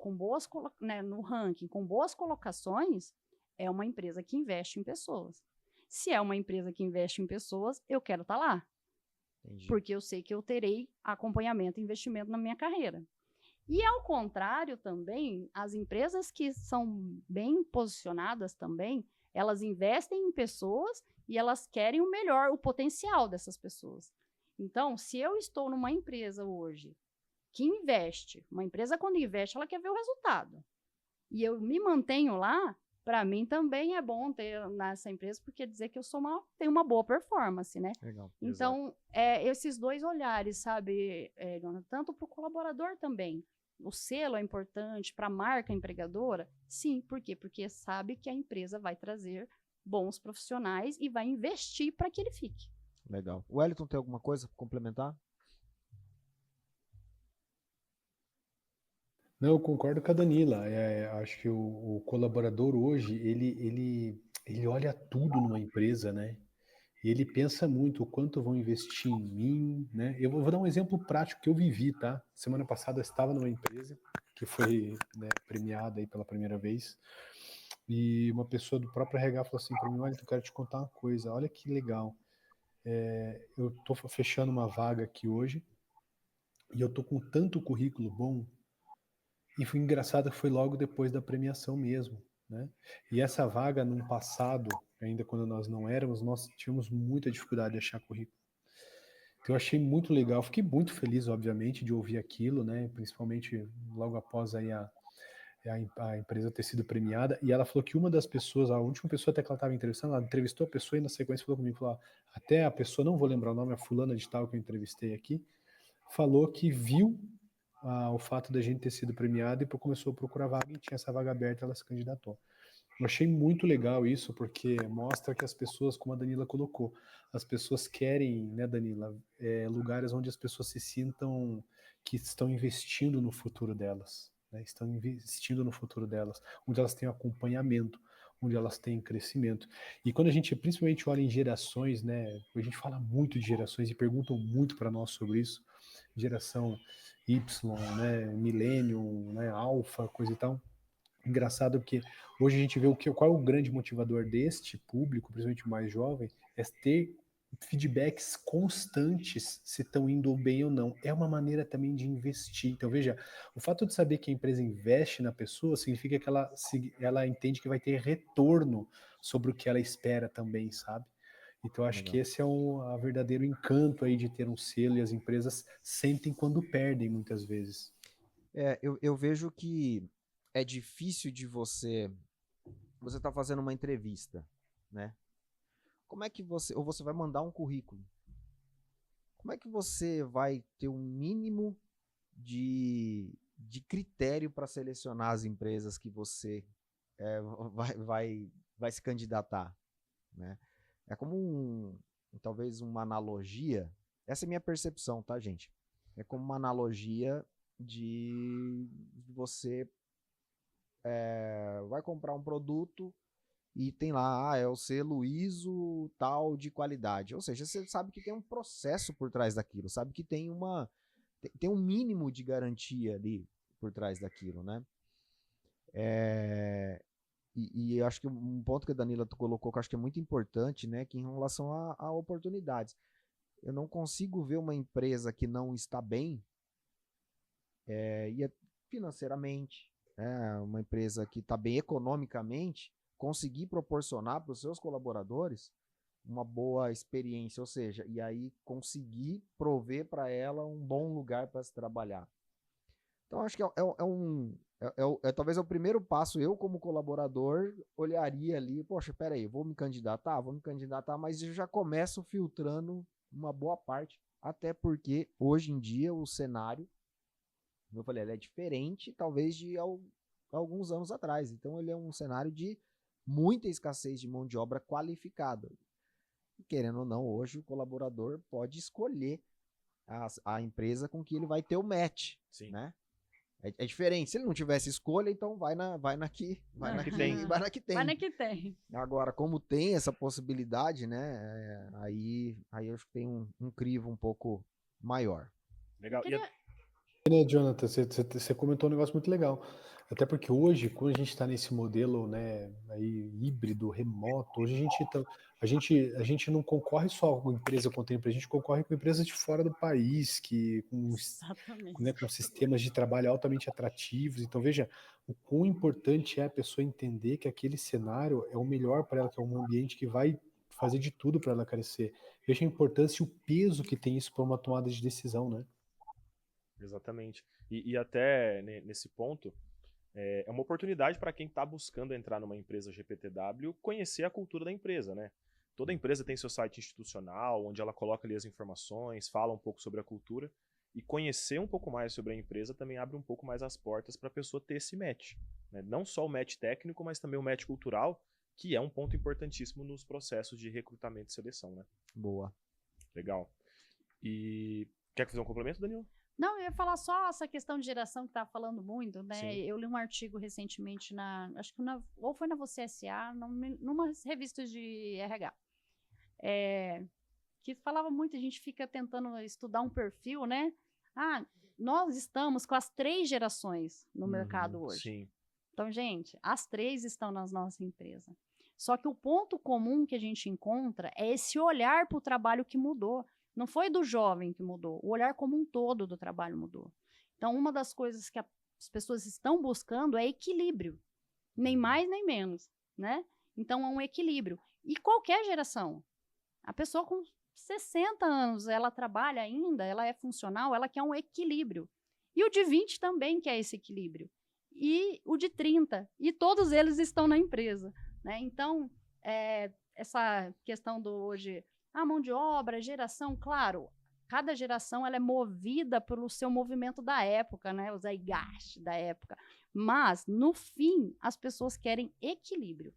né, no ranking, com boas colocações, é uma empresa que investe em pessoas. Se é uma empresa que investe em pessoas, eu quero estar lá. Entendi. Porque eu sei que eu terei acompanhamento e investimento na minha carreira. E, ao contrário, também, as empresas que são bem posicionadas também, elas investem em pessoas e elas querem o melhor, o potencial dessas pessoas. Então, se eu estou numa empresa hoje que investe, uma empresa quando investe, ela quer ver o resultado. E eu me mantenho lá, para mim também é bom ter nessa empresa, porque quer dizer que eu tenho uma boa performance, né? Legal. Então, esses dois olhares, sabe, tanto para o colaborador também. O selo é importante para a marca empregadora? Sim, por quê? Porque sabe que a empresa vai trazer bons profissionais e vai investir para que ele fique. Legal. O Wellington tem alguma coisa para complementar? Não, eu concordo com a Danila. Acho que o colaborador hoje, ele olha tudo numa empresa, né? E ele pensa muito o quanto vão investir em mim, né? Eu vou dar um exemplo prático que eu vivi, tá? Semana passada eu estava numa empresa que foi, né, premiada aí pela primeira vez, e uma pessoa do próprio RH falou assim para mim: olha, eu quero te contar uma coisa, olha que legal. Eu tô fechando uma vaga aqui hoje e eu tô com tanto currículo bom. E foi engraçado que foi logo depois da premiação mesmo, né? E essa vaga, num passado, ainda quando nós não éramos, nós tínhamos muita dificuldade de achar currículo. Então eu achei muito legal, fiquei muito feliz, obviamente, de ouvir aquilo, né? Principalmente logo após aí a empresa ter sido premiada. E ela falou que uma das pessoas, a última pessoa até que ela estava entrevistando, ela entrevistou a pessoa e na sequência falou comigo, falou, até a pessoa, não vou lembrar o nome, a fulana de tal que eu entrevistei aqui, falou que viu o fato da gente ter sido premiado e começou a procurar vaga e tinha essa vaga aberta, ela se candidatou. Eu achei muito legal isso, porque mostra que as pessoas, como a Danila colocou, as pessoas querem, né, Danila, lugares onde as pessoas se sintam que estão investindo no futuro delas, né, estão investindo no futuro delas, onde elas têm acompanhamento, onde elas têm crescimento. E quando a gente principalmente olha em gerações, né, a gente fala muito de gerações e perguntam muito para nós sobre isso, geração Y, né, Millennium, né, Alpha, coisa e tal. Engraçado porque hoje a gente vê qual é o grande motivador deste público, principalmente o mais jovem, é ter feedbacks constantes se estão indo bem ou não. É uma maneira também de investir. Então, veja, o fato de saber que a empresa investe na pessoa significa que ela entende que vai ter retorno sobre o que ela espera também, sabe? Então, acho que esse é o verdadeiro encanto aí de ter um selo, e as empresas sentem quando perdem muitas vezes. Eu vejo que é difícil de você tá fazendo uma entrevista, né? Como é que ou você vai mandar um currículo? Como é que você vai ter um mínimo de critério para selecionar as empresas que você vai se candidatar, né? É como talvez uma analogia, essa é a minha percepção, tá, gente? É como uma analogia de você vai comprar um produto e tem lá, é o selo ISO tal de qualidade. Ou seja, você sabe que tem um processo por trás daquilo, sabe que tem um mínimo de garantia ali por trás daquilo, né? E eu acho que um ponto que a Danila colocou que eu acho que é muito importante, né, que em relação a oportunidades. Eu não consigo ver uma empresa que não está bem financeiramente, né, uma empresa que está bem economicamente, conseguir proporcionar para os seus colaboradores uma boa experiência, ou seja, e aí conseguir prover para ela um bom lugar para se trabalhar. Então, acho que talvez é o primeiro passo. Eu, como colaborador, olharia ali, poxa, peraí, vou me candidatar, mas eu já começo filtrando uma boa parte, até porque hoje em dia o cenário, como eu falei, ele é diferente, talvez, de alguns anos atrás. Então, ele é um cenário de muita escassez de mão de obra qualificada. E, querendo ou não, hoje o colaborador pode escolher a empresa com que ele vai ter o match, Sim. né? É diferente. Se ele não tivesse escolha, então vai na que tem. Agora, como tem essa possibilidade, né? Aí eu acho que tem um crivo um pouco maior. Legal. Né, Jonathan, você comentou um negócio muito legal. Até porque hoje, quando a gente está nesse modelo, né, aí, híbrido, remoto, hoje a gente não concorre só com empresa contra empresa, a gente concorre com empresas de fora do país, Exatamente. né, com sistemas de trabalho altamente atrativos. Então, veja, o quão importante é a pessoa entender que aquele cenário é o melhor para ela, que é um ambiente que vai fazer de tudo para ela crescer. Veja a importância e o peso que tem isso para uma tomada de decisão, né? Exatamente. E até nesse ponto, é uma oportunidade para quem está buscando entrar numa empresa GPTW conhecer a cultura da empresa, né? Toda empresa tem seu site institucional, onde ela coloca ali as informações, fala um pouco sobre a cultura, e conhecer um pouco mais sobre a empresa também abre um pouco mais as portas para a pessoa ter esse match, né? Não só o match técnico, mas também o match cultural, que é um ponto importantíssimo nos processos de recrutamento e seleção, né? Boa. Legal. E quer fazer um complemento, Danilo? Não, eu ia falar só essa questão de geração que tá falando muito, né? Sim. Eu li um artigo recentemente acho que ou foi na Você S.A., numa revista de RH, que falava muito, a gente fica tentando estudar um perfil, né? Nós estamos com as 3 gerações no mercado hoje. Sim. Então, gente, as 3 estão nas nossas empresas. Só que o ponto comum que a gente encontra é esse olhar para o trabalho que mudou. Não foi do jovem que mudou, o olhar como um todo do trabalho mudou. Então, uma das coisas que as pessoas estão buscando é equilíbrio, nem mais nem menos, né? Então, é um equilíbrio. E qualquer geração, a pessoa com 60 anos, ela trabalha ainda, ela é funcional, ela quer um equilíbrio. E o de 20 também quer esse equilíbrio. E o de 30, e todos eles estão na empresa, né? Então, essa questão do hoje... A mão de obra, geração, claro, cada geração ela é movida pelo seu movimento da época, né? O zeitgeist da época. Mas, no fim, as pessoas querem equilíbrio.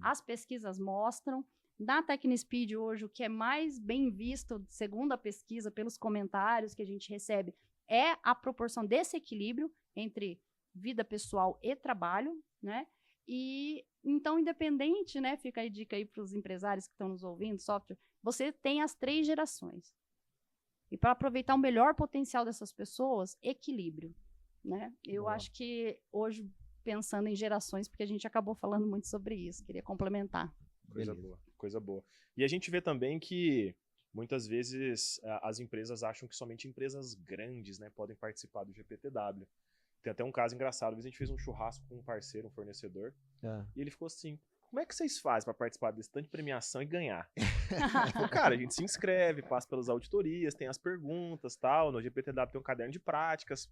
As pesquisas mostram, na TechniSpeed hoje, o que é mais bem visto, segundo a pesquisa, pelos comentários que a gente recebe, é a proporção desse equilíbrio entre vida pessoal e trabalho, né? E, então, independente, né? Fica aí dica aí para os empresários que estão nos ouvindo, software, você tem as 3 gerações. E para aproveitar o melhor potencial dessas pessoas, equilíbrio, né? Eu acho que hoje, pensando em gerações, porque a gente acabou falando muito sobre isso, queria complementar. Coisa boa. E a gente vê também que muitas vezes as empresas acham que somente empresas grandes, né, podem participar do GPTW. Tem até um caso engraçado, uma vez a gente fez um churrasco com um parceiro, um fornecedor, e ele ficou assim: como é que vocês fazem para participar desse tanto de premiação e ganhar? Falei, cara, a gente se inscreve, passa pelas auditorias, tem as perguntas, tal, no GPTW tem um caderno de práticas.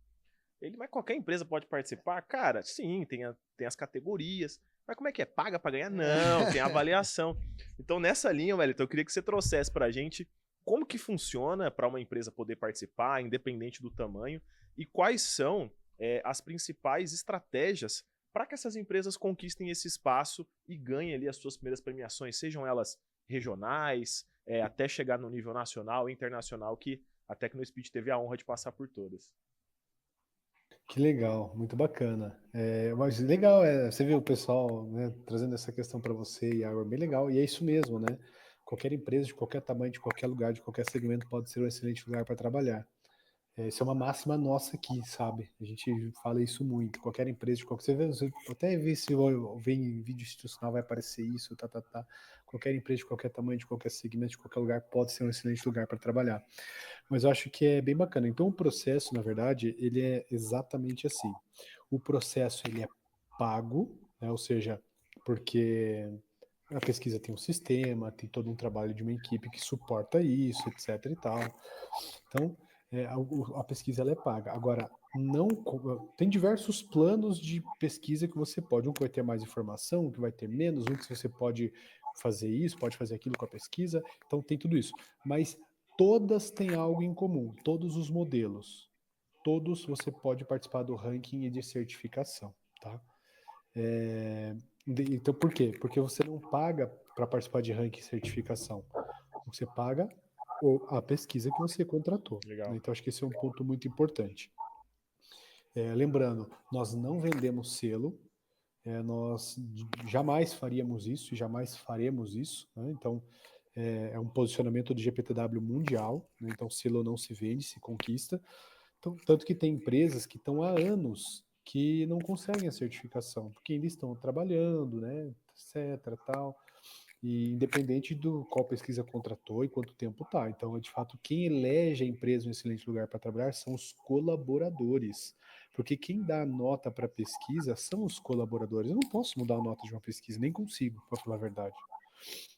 Mas qualquer empresa pode participar? Cara, sim, tem as categorias. Mas como é que é? Paga pra ganhar? Não, tem avaliação. Então, nessa linha, Wellington, eu queria que você trouxesse pra gente como que funciona para uma empresa poder participar, independente do tamanho, e quais são as principais estratégias para que essas empresas conquistem esse espaço e ganhem ali as suas primeiras premiações, sejam elas regionais, até chegar no nível nacional e internacional, que a TechnoSpeed teve a honra de passar por todas. Que legal, muito bacana. Mas legal, você vê o pessoal, né, trazendo essa questão para você, Iago, é bem legal, e é isso mesmo, né? Qualquer empresa, de qualquer tamanho, de qualquer lugar, de qualquer segmento pode ser um excelente lugar para trabalhar. Isso é uma máxima nossa aqui, sabe? A gente fala isso muito. Qualquer empresa, de qualquer... Você até vê se vem em vídeo institucional, vai aparecer isso, tá. Qualquer empresa, de qualquer tamanho, de qualquer segmento, de qualquer lugar, pode ser um excelente lugar para trabalhar. Mas eu acho que é bem bacana. Então, o processo, na verdade, ele é exatamente assim. O processo, ele é pago, né? Ou seja, porque a pesquisa tem um sistema, tem todo um trabalho de uma equipe que suporta isso, etc e tal. Então, a pesquisa ela é paga. Agora, tem diversos planos de pesquisa que você pode. Um que vai ter mais informação, um que vai ter menos, um que você pode fazer isso, pode fazer aquilo com a pesquisa. Então tem tudo isso. Mas todas têm algo em comum, todos os modelos. Todos você pode participar do ranking e de certificação, tá? Então por quê? Porque você não paga para participar de ranking e certificação. Você paga a pesquisa que você contratou. Legal. Né? Então acho que esse é um ponto muito importante. Lembrando, nós não vendemos selo, nós jamais faríamos isso e jamais faremos isso. Né? Então, é um posicionamento do GPTW mundial. Né? Então, selo não se vende, se conquista. Então, tanto que tem empresas que estão há anos que não conseguem a certificação, porque ainda estão trabalhando, né, etc, tal. E independente do qual pesquisa contratou e quanto tempo tá. Então, de fato, quem elege a empresa um excelente lugar para trabalhar são os colaboradores. Porque quem dá a nota para a pesquisa são os colaboradores. Eu não posso mudar a nota de uma pesquisa, nem consigo, para falar a verdade.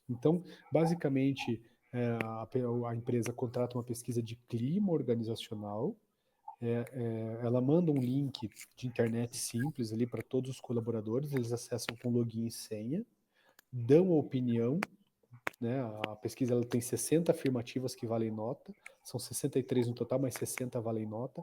Então, basicamente, a empresa contrata uma pesquisa de clima organizacional, ela manda um link de internet simples ali para todos os colaboradores, eles acessam com login e senha, dão a opinião, né? A pesquisa ela tem 60 afirmativas que valem nota, são 63 no total, mas 60 valem nota,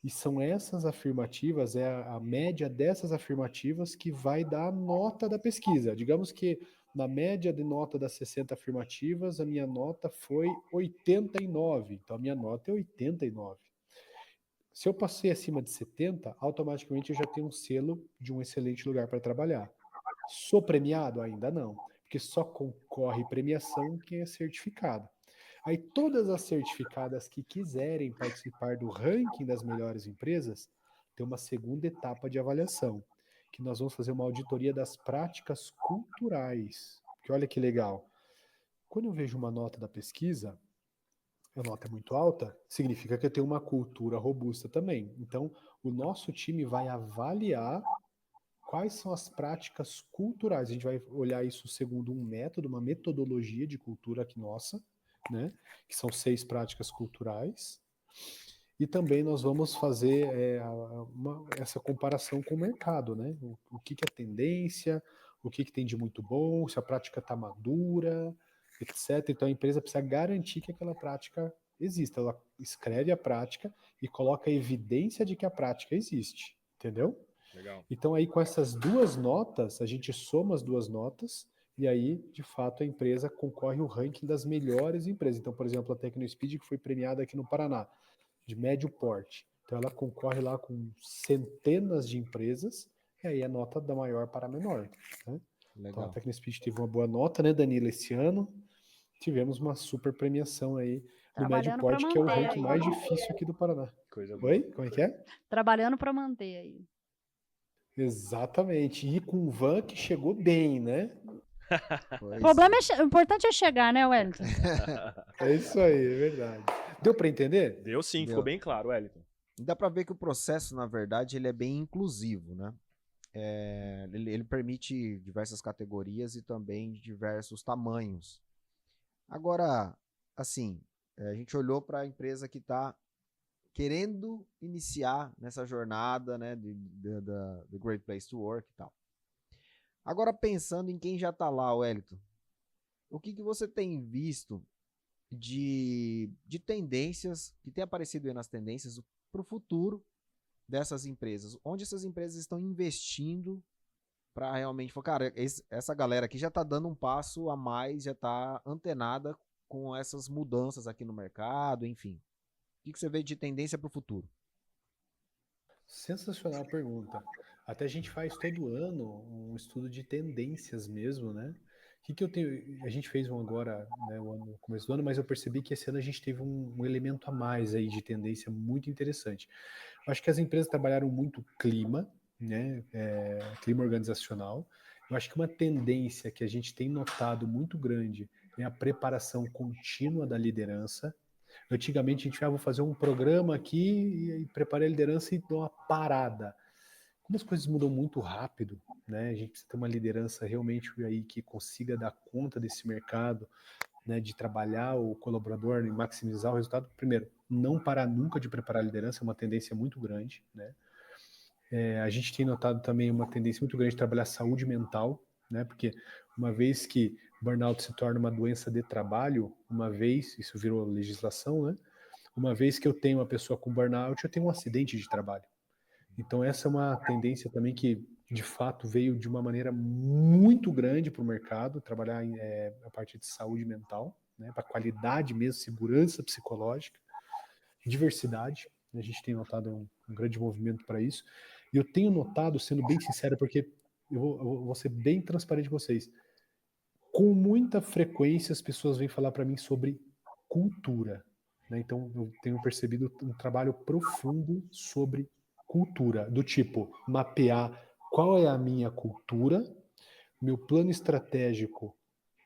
e são essas afirmativas, a média dessas afirmativas que vai dar a nota da pesquisa. Digamos que na média de nota das 60 afirmativas, a minha nota foi 89, então a minha nota é 89. Se eu passei acima de 70, automaticamente eu já tenho um selo de um excelente lugar para trabalhar. Sou premiado? Ainda não, porque só concorre premiação quem é certificado. Aí todas as certificadas que quiserem participar do ranking das melhores empresas, tem uma segunda etapa de avaliação, que nós vamos fazer uma auditoria das práticas culturais. Porque olha que legal. Quando eu vejo uma nota da pesquisa, a nota é muito alta, significa que eu tenho uma cultura robusta também. Então, o nosso time vai avaliar quais são as práticas culturais. A gente vai olhar isso segundo um método, uma metodologia de cultura aqui nossa, né? Que são 6 práticas culturais. E também nós vamos fazer essa comparação com o mercado, né? O que é tendência, o que tem de muito bom, se a prática está madura, etc. Então a empresa precisa garantir que aquela prática exista. Ela escreve a prática e coloca a evidência de que a prática existe, entendeu? Legal. Então aí com essas duas notas, a gente soma as duas notas e aí, de fato, a empresa concorre ao ranking das melhores empresas. Então, por exemplo, a Tecnospeed, que foi premiada aqui no Paraná, de médio porte. Então ela concorre lá com centenas de empresas e aí a nota da maior para a menor. Né? Então a Tecnospeed teve uma boa nota, né, Danilo, esse ano. Tivemos uma super premiação aí no médio Trabalhando para porte, que é o manter ranking aí. mais difícil aqui do Paraná. Coisa boa. Oi? Como é que é? Trabalhando para manter aí. Exatamente. E com o Van que chegou bem, né? O problema o importante é chegar, né, Wellington? É isso aí, é verdade. Deu para entender? Deu sim, Deu. ficou bem claro, Wellington. Dá para ver que o processo, na verdade, ele é bem inclusivo, né? Ele permite diversas categorias e também diversos tamanhos. Agora, assim, a gente olhou para a empresa que está querendo iniciar nessa jornada, né, do Great Place to Work e tal. Agora, pensando em quem já está lá, Wellington, o que você tem visto de tendências, que tem aparecido aí nas tendências para o futuro dessas empresas? Onde essas empresas estão investindo para realmente falar, cara, essa galera aqui já está dando um passo a mais, já está antenada com essas mudanças aqui no mercado, enfim. O que você vê de tendência para o futuro? Sensacional a pergunta. Até a gente faz todo ano um estudo de tendências mesmo, né? O que eu tenho? A gente fez um agora, né, no começo do ano, mas eu percebi que esse ano a gente teve um elemento a mais aí de tendência muito interessante. Eu acho que as empresas trabalharam muito clima, né? Clima organizacional. Eu acho que uma tendência que a gente tem notado muito grande é a preparação contínua da liderança. Antigamente a gente vou fazer um programa aqui e preparei a liderança e dou uma parada. Como as coisas mudam muito rápido, né? A gente precisa ter uma liderança realmente aí que consiga dar conta desse mercado, né? De trabalhar o colaborador e maximizar o resultado. Primeiro, não parar nunca de preparar a liderança, é uma tendência muito grande, né? A gente tem notado também uma tendência muito grande de trabalhar saúde mental, né? Porque uma vez que burnout se torna uma doença de trabalho, isso virou legislação, né? Uma vez que eu tenho uma pessoa com burnout, eu tenho um acidente de trabalho. Então essa é uma tendência também que, de fato, veio de uma maneira muito grande para o mercado, trabalhar a parte de saúde mental, né? Para qualidade mesmo, segurança psicológica, diversidade. A gente tem notado um grande movimento para isso. E eu tenho notado, sendo bem sincero, porque eu vou ser bem transparente com vocês, com muita frequência as pessoas vêm falar para mim sobre cultura, né? Então eu tenho percebido um trabalho profundo sobre cultura, do tipo mapear qual é a minha cultura, meu plano estratégico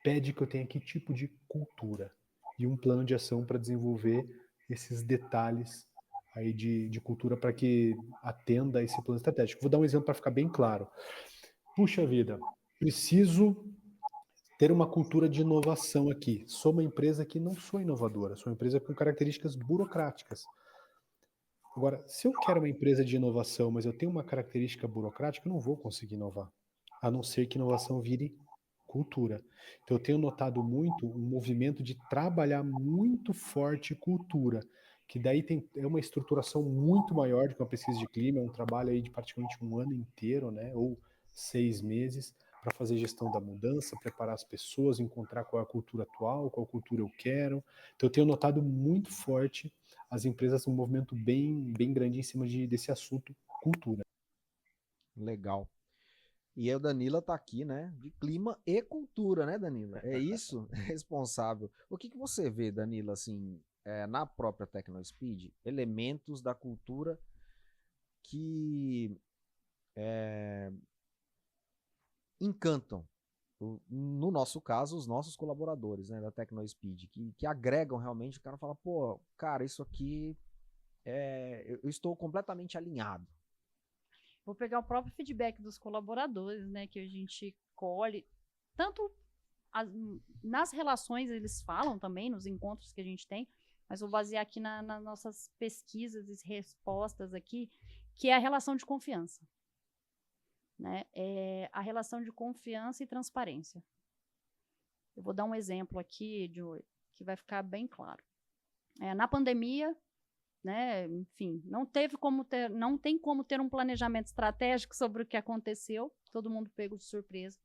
pede que eu tenha que tipo de cultura e um plano de ação para desenvolver esses detalhes aí de cultura para que atenda a esse plano estratégico. Vou dar um exemplo para ficar bem claro. Puxa vida, preciso ter uma cultura de inovação aqui. Sou uma empresa que não sou inovadora, sou uma empresa com características burocráticas. Agora, se eu quero uma empresa de inovação, mas eu tenho uma característica burocrática, eu não vou conseguir inovar, a não ser que inovação vire cultura. Então, eu tenho notado muito um movimento de trabalhar muito forte cultura, que daí é uma estruturação muito maior do que uma pesquisa de clima, é um trabalho aí de praticamente um ano inteiro, né, ou 6 meses, para fazer gestão da mudança, preparar as pessoas, encontrar qual é a cultura atual, qual cultura eu quero. Então, eu tenho notado muito forte as empresas um movimento bem, bem grande em cima desse assunto cultura. Legal. E a Danila tá aqui, né? De clima e cultura, né, Danila? É isso? Responsável. O que você vê, Danila, assim, na própria TecnoSpeed, elementos da cultura que encantam, no nosso caso, os nossos colaboradores, né, da TecnoSpeed, que agregam realmente, o cara fala, pô, cara, isso aqui eu estou completamente alinhado. Vou pegar o próprio feedback dos colaboradores, né, que a gente colhe, tanto nas relações eles falam também, nos encontros que a gente tem, mas vou basear aqui nas nossas pesquisas e respostas aqui, que é a relação de confiança. Né? É a relação de confiança e transparência. Eu vou dar um exemplo aqui, Joey, que vai ficar bem claro. Na pandemia, né, enfim, não tem como ter um planejamento estratégico sobre o que aconteceu, todo mundo pegou de surpresa.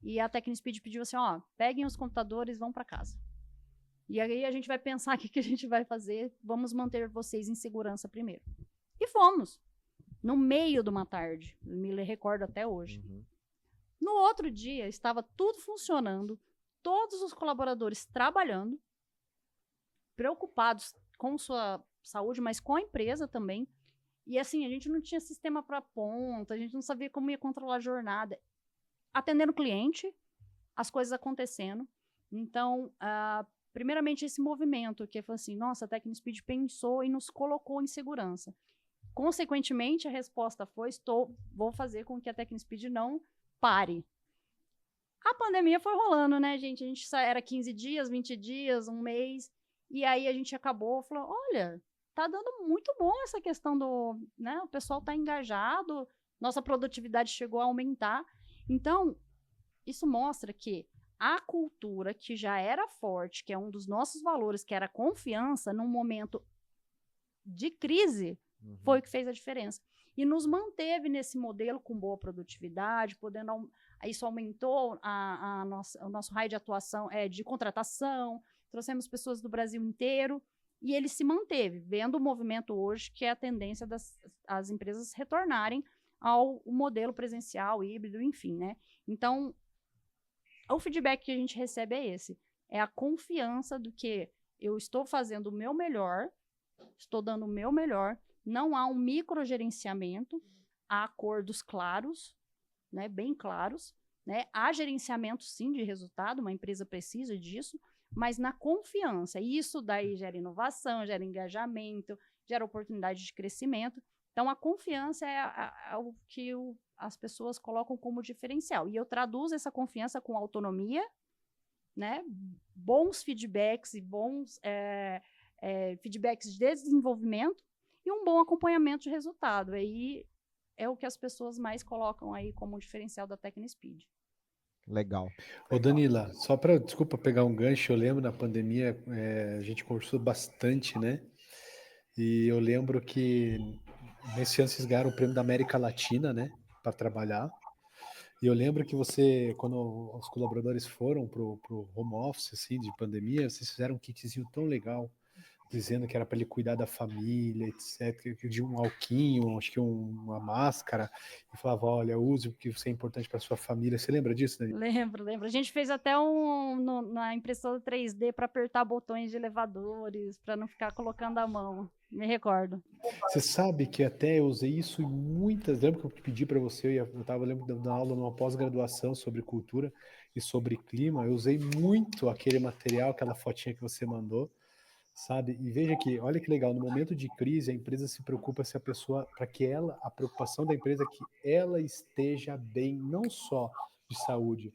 E a TecnoSpeed pediu assim, ó, peguem os computadores e vão para casa. E aí a gente vai pensar o que a gente vai fazer, vamos manter vocês em segurança primeiro. E fomos. No meio de uma tarde, me recordo até hoje. Uhum. No outro dia, estava tudo funcionando, todos os colaboradores trabalhando, preocupados com sua saúde, mas com a empresa também. E assim, a gente não tinha sistema para ponta, a gente não sabia como ia controlar a jornada. Atendendo o cliente, as coisas acontecendo. Então, primeiramente, esse movimento, que foi assim, nossa, a TecnoSpeed pensou e nos colocou em segurança. Consequentemente, a resposta foi, vou fazer com que a TecnoSpeed não pare. A pandemia foi rolando, né, gente? A gente era 15 dias, 20 dias, um mês, e aí a gente acabou, falou, olha, tá dando muito bom essa questão né, o pessoal tá engajado, nossa produtividade chegou a aumentar. Então, isso mostra que a cultura que já era forte, que é um dos nossos valores, que era a confiança, num momento de crise, foi o que fez a diferença. E nos manteve nesse modelo com boa produtividade, isso aumentou o nosso raio de atuação de contratação, trouxemos pessoas do Brasil inteiro, e ele se manteve, vendo o movimento hoje, que é a tendência das empresas retornarem ao modelo presencial, híbrido, enfim, né? Então, o feedback que a gente recebe é esse, é a confiança do que eu estou fazendo o meu melhor, estou dando o meu melhor, não há um microgerenciamento, há acordos claros, né, bem claros, né, há gerenciamento sim de resultado, uma empresa precisa disso, mas na confiança, e isso daí gera inovação, gera engajamento, gera oportunidade de crescimento. Então a confiança é o que as pessoas colocam como diferencial, e eu traduzo essa confiança com autonomia, né, bons feedbacks e bons feedbacks de desenvolvimento e um bom acompanhamento de resultado. Aí é o que as pessoas mais colocam aí como diferencial da TecnoSpeed. Legal. Ô Danila, só para, desculpa pegar um gancho, eu lembro na pandemia, a gente conversou bastante, né? E eu lembro que nesse ano vocês ganharam o prêmio da América Latina, né? Para trabalhar. E eu lembro que você, quando os colaboradores foram pro home office, assim, de pandemia, vocês fizeram um kitzinho tão legal, dizendo que era para ele cuidar da família, etc, de um alquinho, acho que uma máscara, e falava, olha, use porque isso é importante para sua família. Você lembra disso, Dani? Lembro. A gente fez até na impressora 3D para apertar botões de elevadores, para não ficar colocando a mão. Me recordo. Você sabe que até eu usei isso em muitas. Lembra que eu pedi para você? Eu estava lembro da aula numa pós-graduação sobre cultura e sobre clima. Eu usei muito aquele material, aquela fotinha que você mandou, sabe? E veja que, olha que legal, no momento de crise, a empresa se preocupa se a pessoa, para que ela, a preocupação da empresa é que ela esteja bem, não só de saúde,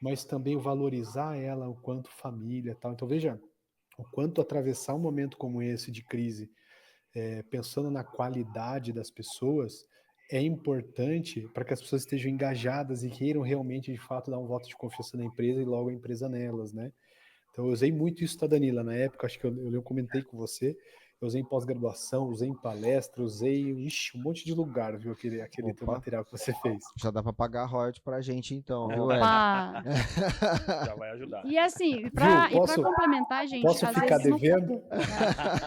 mas também valorizar ela o quanto família, tal. Então veja o quanto atravessar um momento como esse de crise, pensando na qualidade das pessoas, é importante para que as pessoas estejam engajadas e queiram realmente, de fato, dar um voto de confiança na empresa e logo a empresa nelas, né? Então, eu usei muito isso, tá, Danila? Na época, acho que eu comentei com você, eu usei em pós-graduação, usei em palestra, usei um monte de lugar, viu, aquele teu material que você fez. Já dá para pagar royalties pra gente, então, viu, Opa! Já vai ajudar. E assim, para complementar, gente, Posso ficar devendo?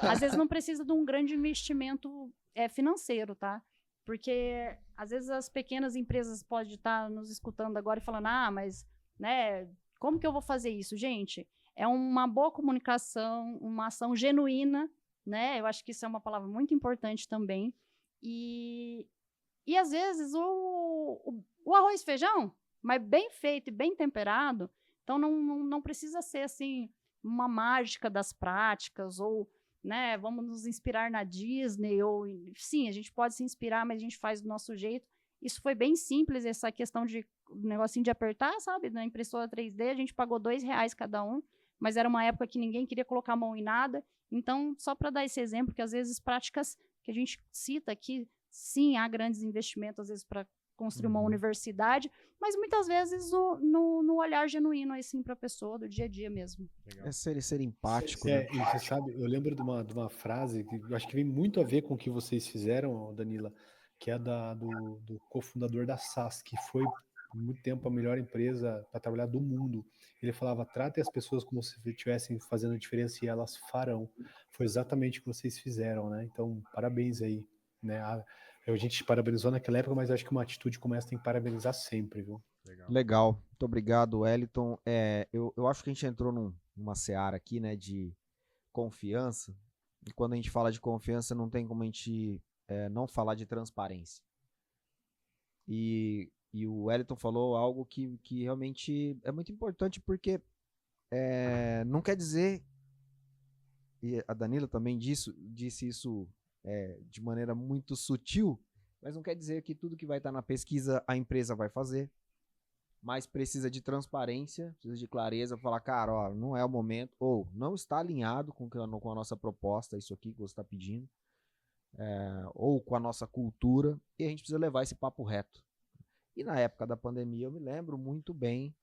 Às vezes não precisa de um grande investimento financeiro, tá? Porque às vezes as pequenas empresas podem estar nos escutando agora e falando, mas, né, como que eu vou fazer isso? Gente, é uma boa comunicação, uma ação genuína, né? Eu acho que isso é uma palavra muito importante também. E às vezes o arroz e feijão, mas bem feito e bem temperado, então não precisa ser assim uma mágica das práticas ou, né, vamos nos inspirar na Disney ou sim, a gente pode se inspirar, mas a gente faz do nosso jeito. Isso foi bem simples, essa questão de negocinho de apertar, sabe? Na impressora 3D a gente pagou R$2 cada um, mas era uma época que ninguém queria colocar a mão em nada. Então, só para dar esse exemplo, que às vezes práticas que a gente cita aqui, sim, há grandes investimentos, às vezes, para construir uma universidade, mas muitas vezes no olhar genuíno, assim, para a pessoa, do dia a dia mesmo. Legal. É ser empático, né? E você sabe, eu lembro de uma frase que eu acho que vem muito a ver com o que vocês fizeram, Danila, que é do cofundador da SAS, que foi por muito tempo a melhor empresa para trabalhar do mundo. Ele falava, trate as pessoas como se estivessem fazendo diferença e elas farão. Foi exatamente o que vocês fizeram, né? Então, parabéns aí, né? A gente te parabenizou naquela época, mas acho que uma atitude como essa tem que parabenizar sempre, viu? Legal. Muito obrigado, Wellington. Eu acho que a gente entrou numa seara aqui, né, de confiança. E quando a gente fala de confiança, não tem como a gente não falar de transparência. E o Wellington falou algo que realmente é muito importante, porque não quer dizer, e a Danila também disse isso de maneira muito sutil, mas não quer dizer que tudo que vai estar na pesquisa a empresa vai fazer, mas precisa de transparência, precisa de clareza, falar, cara, ó, não é o momento, ou não está alinhado com a nossa proposta, isso aqui que você está pedindo, ou com a nossa cultura, e a gente precisa levar esse papo reto. E na época da pandemia eu me lembro muito bem,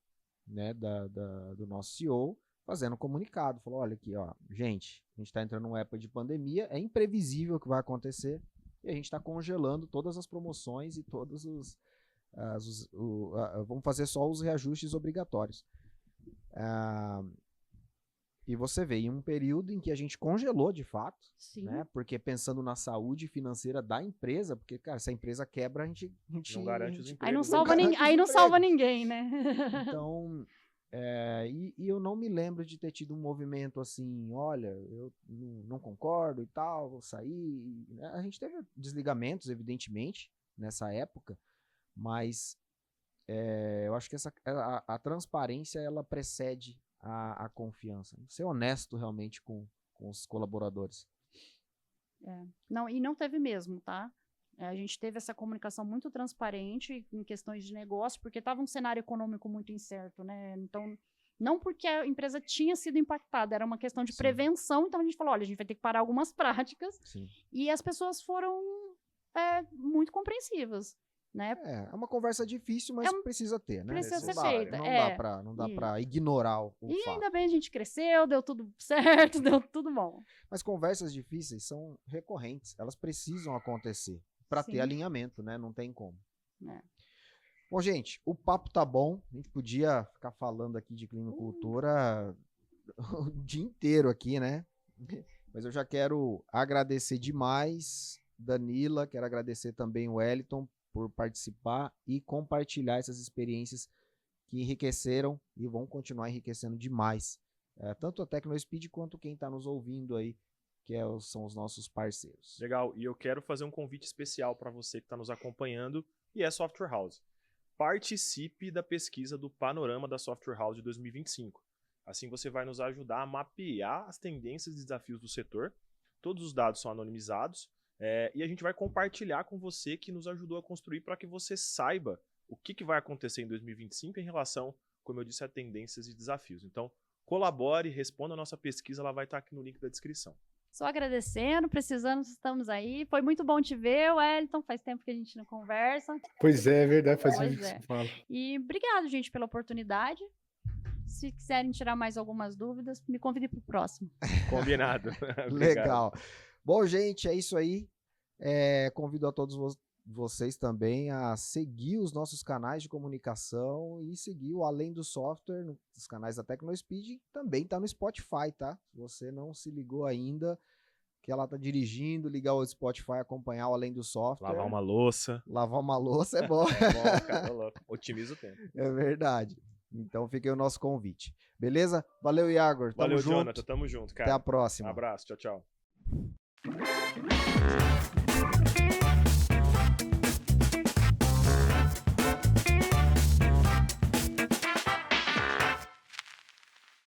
né, do nosso CEO fazendo comunicado, falou, olha aqui, ó, gente, a gente está entrando numa época de pandemia, é imprevisível o que vai acontecer, e a gente está congelando todas as promoções e todos vamos fazer só os reajustes obrigatórios. E você vê, em um período em que a gente congelou de fato, né? Porque pensando na saúde financeira da empresa, porque, cara, se a empresa quebra, a gente não garante os empregos. Aí não salva ninguém, né? Então, e eu não me lembro de ter tido um movimento assim, olha, eu não concordo e tal, vou sair. A gente teve desligamentos, evidentemente, nessa época, mas eu acho que a transparência, ela precede a confiança. Ser honesto realmente com os colaboradores. Não, e não teve mesmo, tá? A gente teve essa comunicação muito transparente em questões de negócio, porque estava um cenário econômico muito incerto, né? Então, Não porque a empresa tinha sido impactada, era uma questão de Sim. prevenção, então a gente falou, olha, a gente vai ter que parar algumas práticas, Sim. e as pessoas foram muito compreensivas, né? É uma conversa difícil, mas precisa ter, né? Precisa ser Não dá- feita, Não dá pra ignorar o E fato. ainda bem a gente cresceu, deu tudo certo, deu tudo bom. Mas conversas difíceis são recorrentes, elas precisam acontecer para ter Sim. alinhamento, né? Não tem como. É. Bom, gente, o papo tá bom. A gente podia ficar falando aqui de clinocultura o dia inteiro aqui, né? Mas eu já quero agradecer demais, Danila, quero agradecer também o Wellington por participar e compartilhar essas experiências que enriqueceram e vão continuar enriquecendo demais. Tanto a TecnoSpeed quanto quem está nos ouvindo aí, que são os nossos parceiros. Legal, e eu quero fazer um convite especial para você que está nos acompanhando e é Software House. Participe da pesquisa do Panorama da Software House de 2025. Assim você vai nos ajudar a mapear as tendências e desafios do setor. Todos os dados são anonimizados e a gente vai compartilhar com você que nos ajudou a construir para que você saiba o que vai acontecer em 2025 em relação, como eu disse, a tendências e desafios. Então, colabore, responda a nossa pesquisa, ela vai estar aqui no link da descrição. Só agradecendo, precisando, estamos aí. Foi muito bom te ver, Wellington. Faz tempo que a gente não conversa. Pois é verdade, faz Pois tempo que é. você fala. E obrigado, gente, pela oportunidade. Se quiserem tirar mais algumas dúvidas, me convide para o próximo. Combinado. Legal. Bom, gente, é isso aí. Convido a todos vocês também a seguir os nossos canais de comunicação e seguir o Além do Software nos canais da TecnoSpeed. Também está no Spotify, tá? Se você não se ligou ainda, que ela tá dirigindo, ligar o Spotify, acompanhar o Além do Software. Lavar uma louça. Lavar uma louça é bom. É bom, cara, louco. Otimiza o tempo. É verdade. Então fica aí o nosso convite. Beleza? Valeu, Iago. Tamo Valeu, junto. Jonathan. Tamo junto, cara. Até a próxima. Um abraço. Tchau, tchau.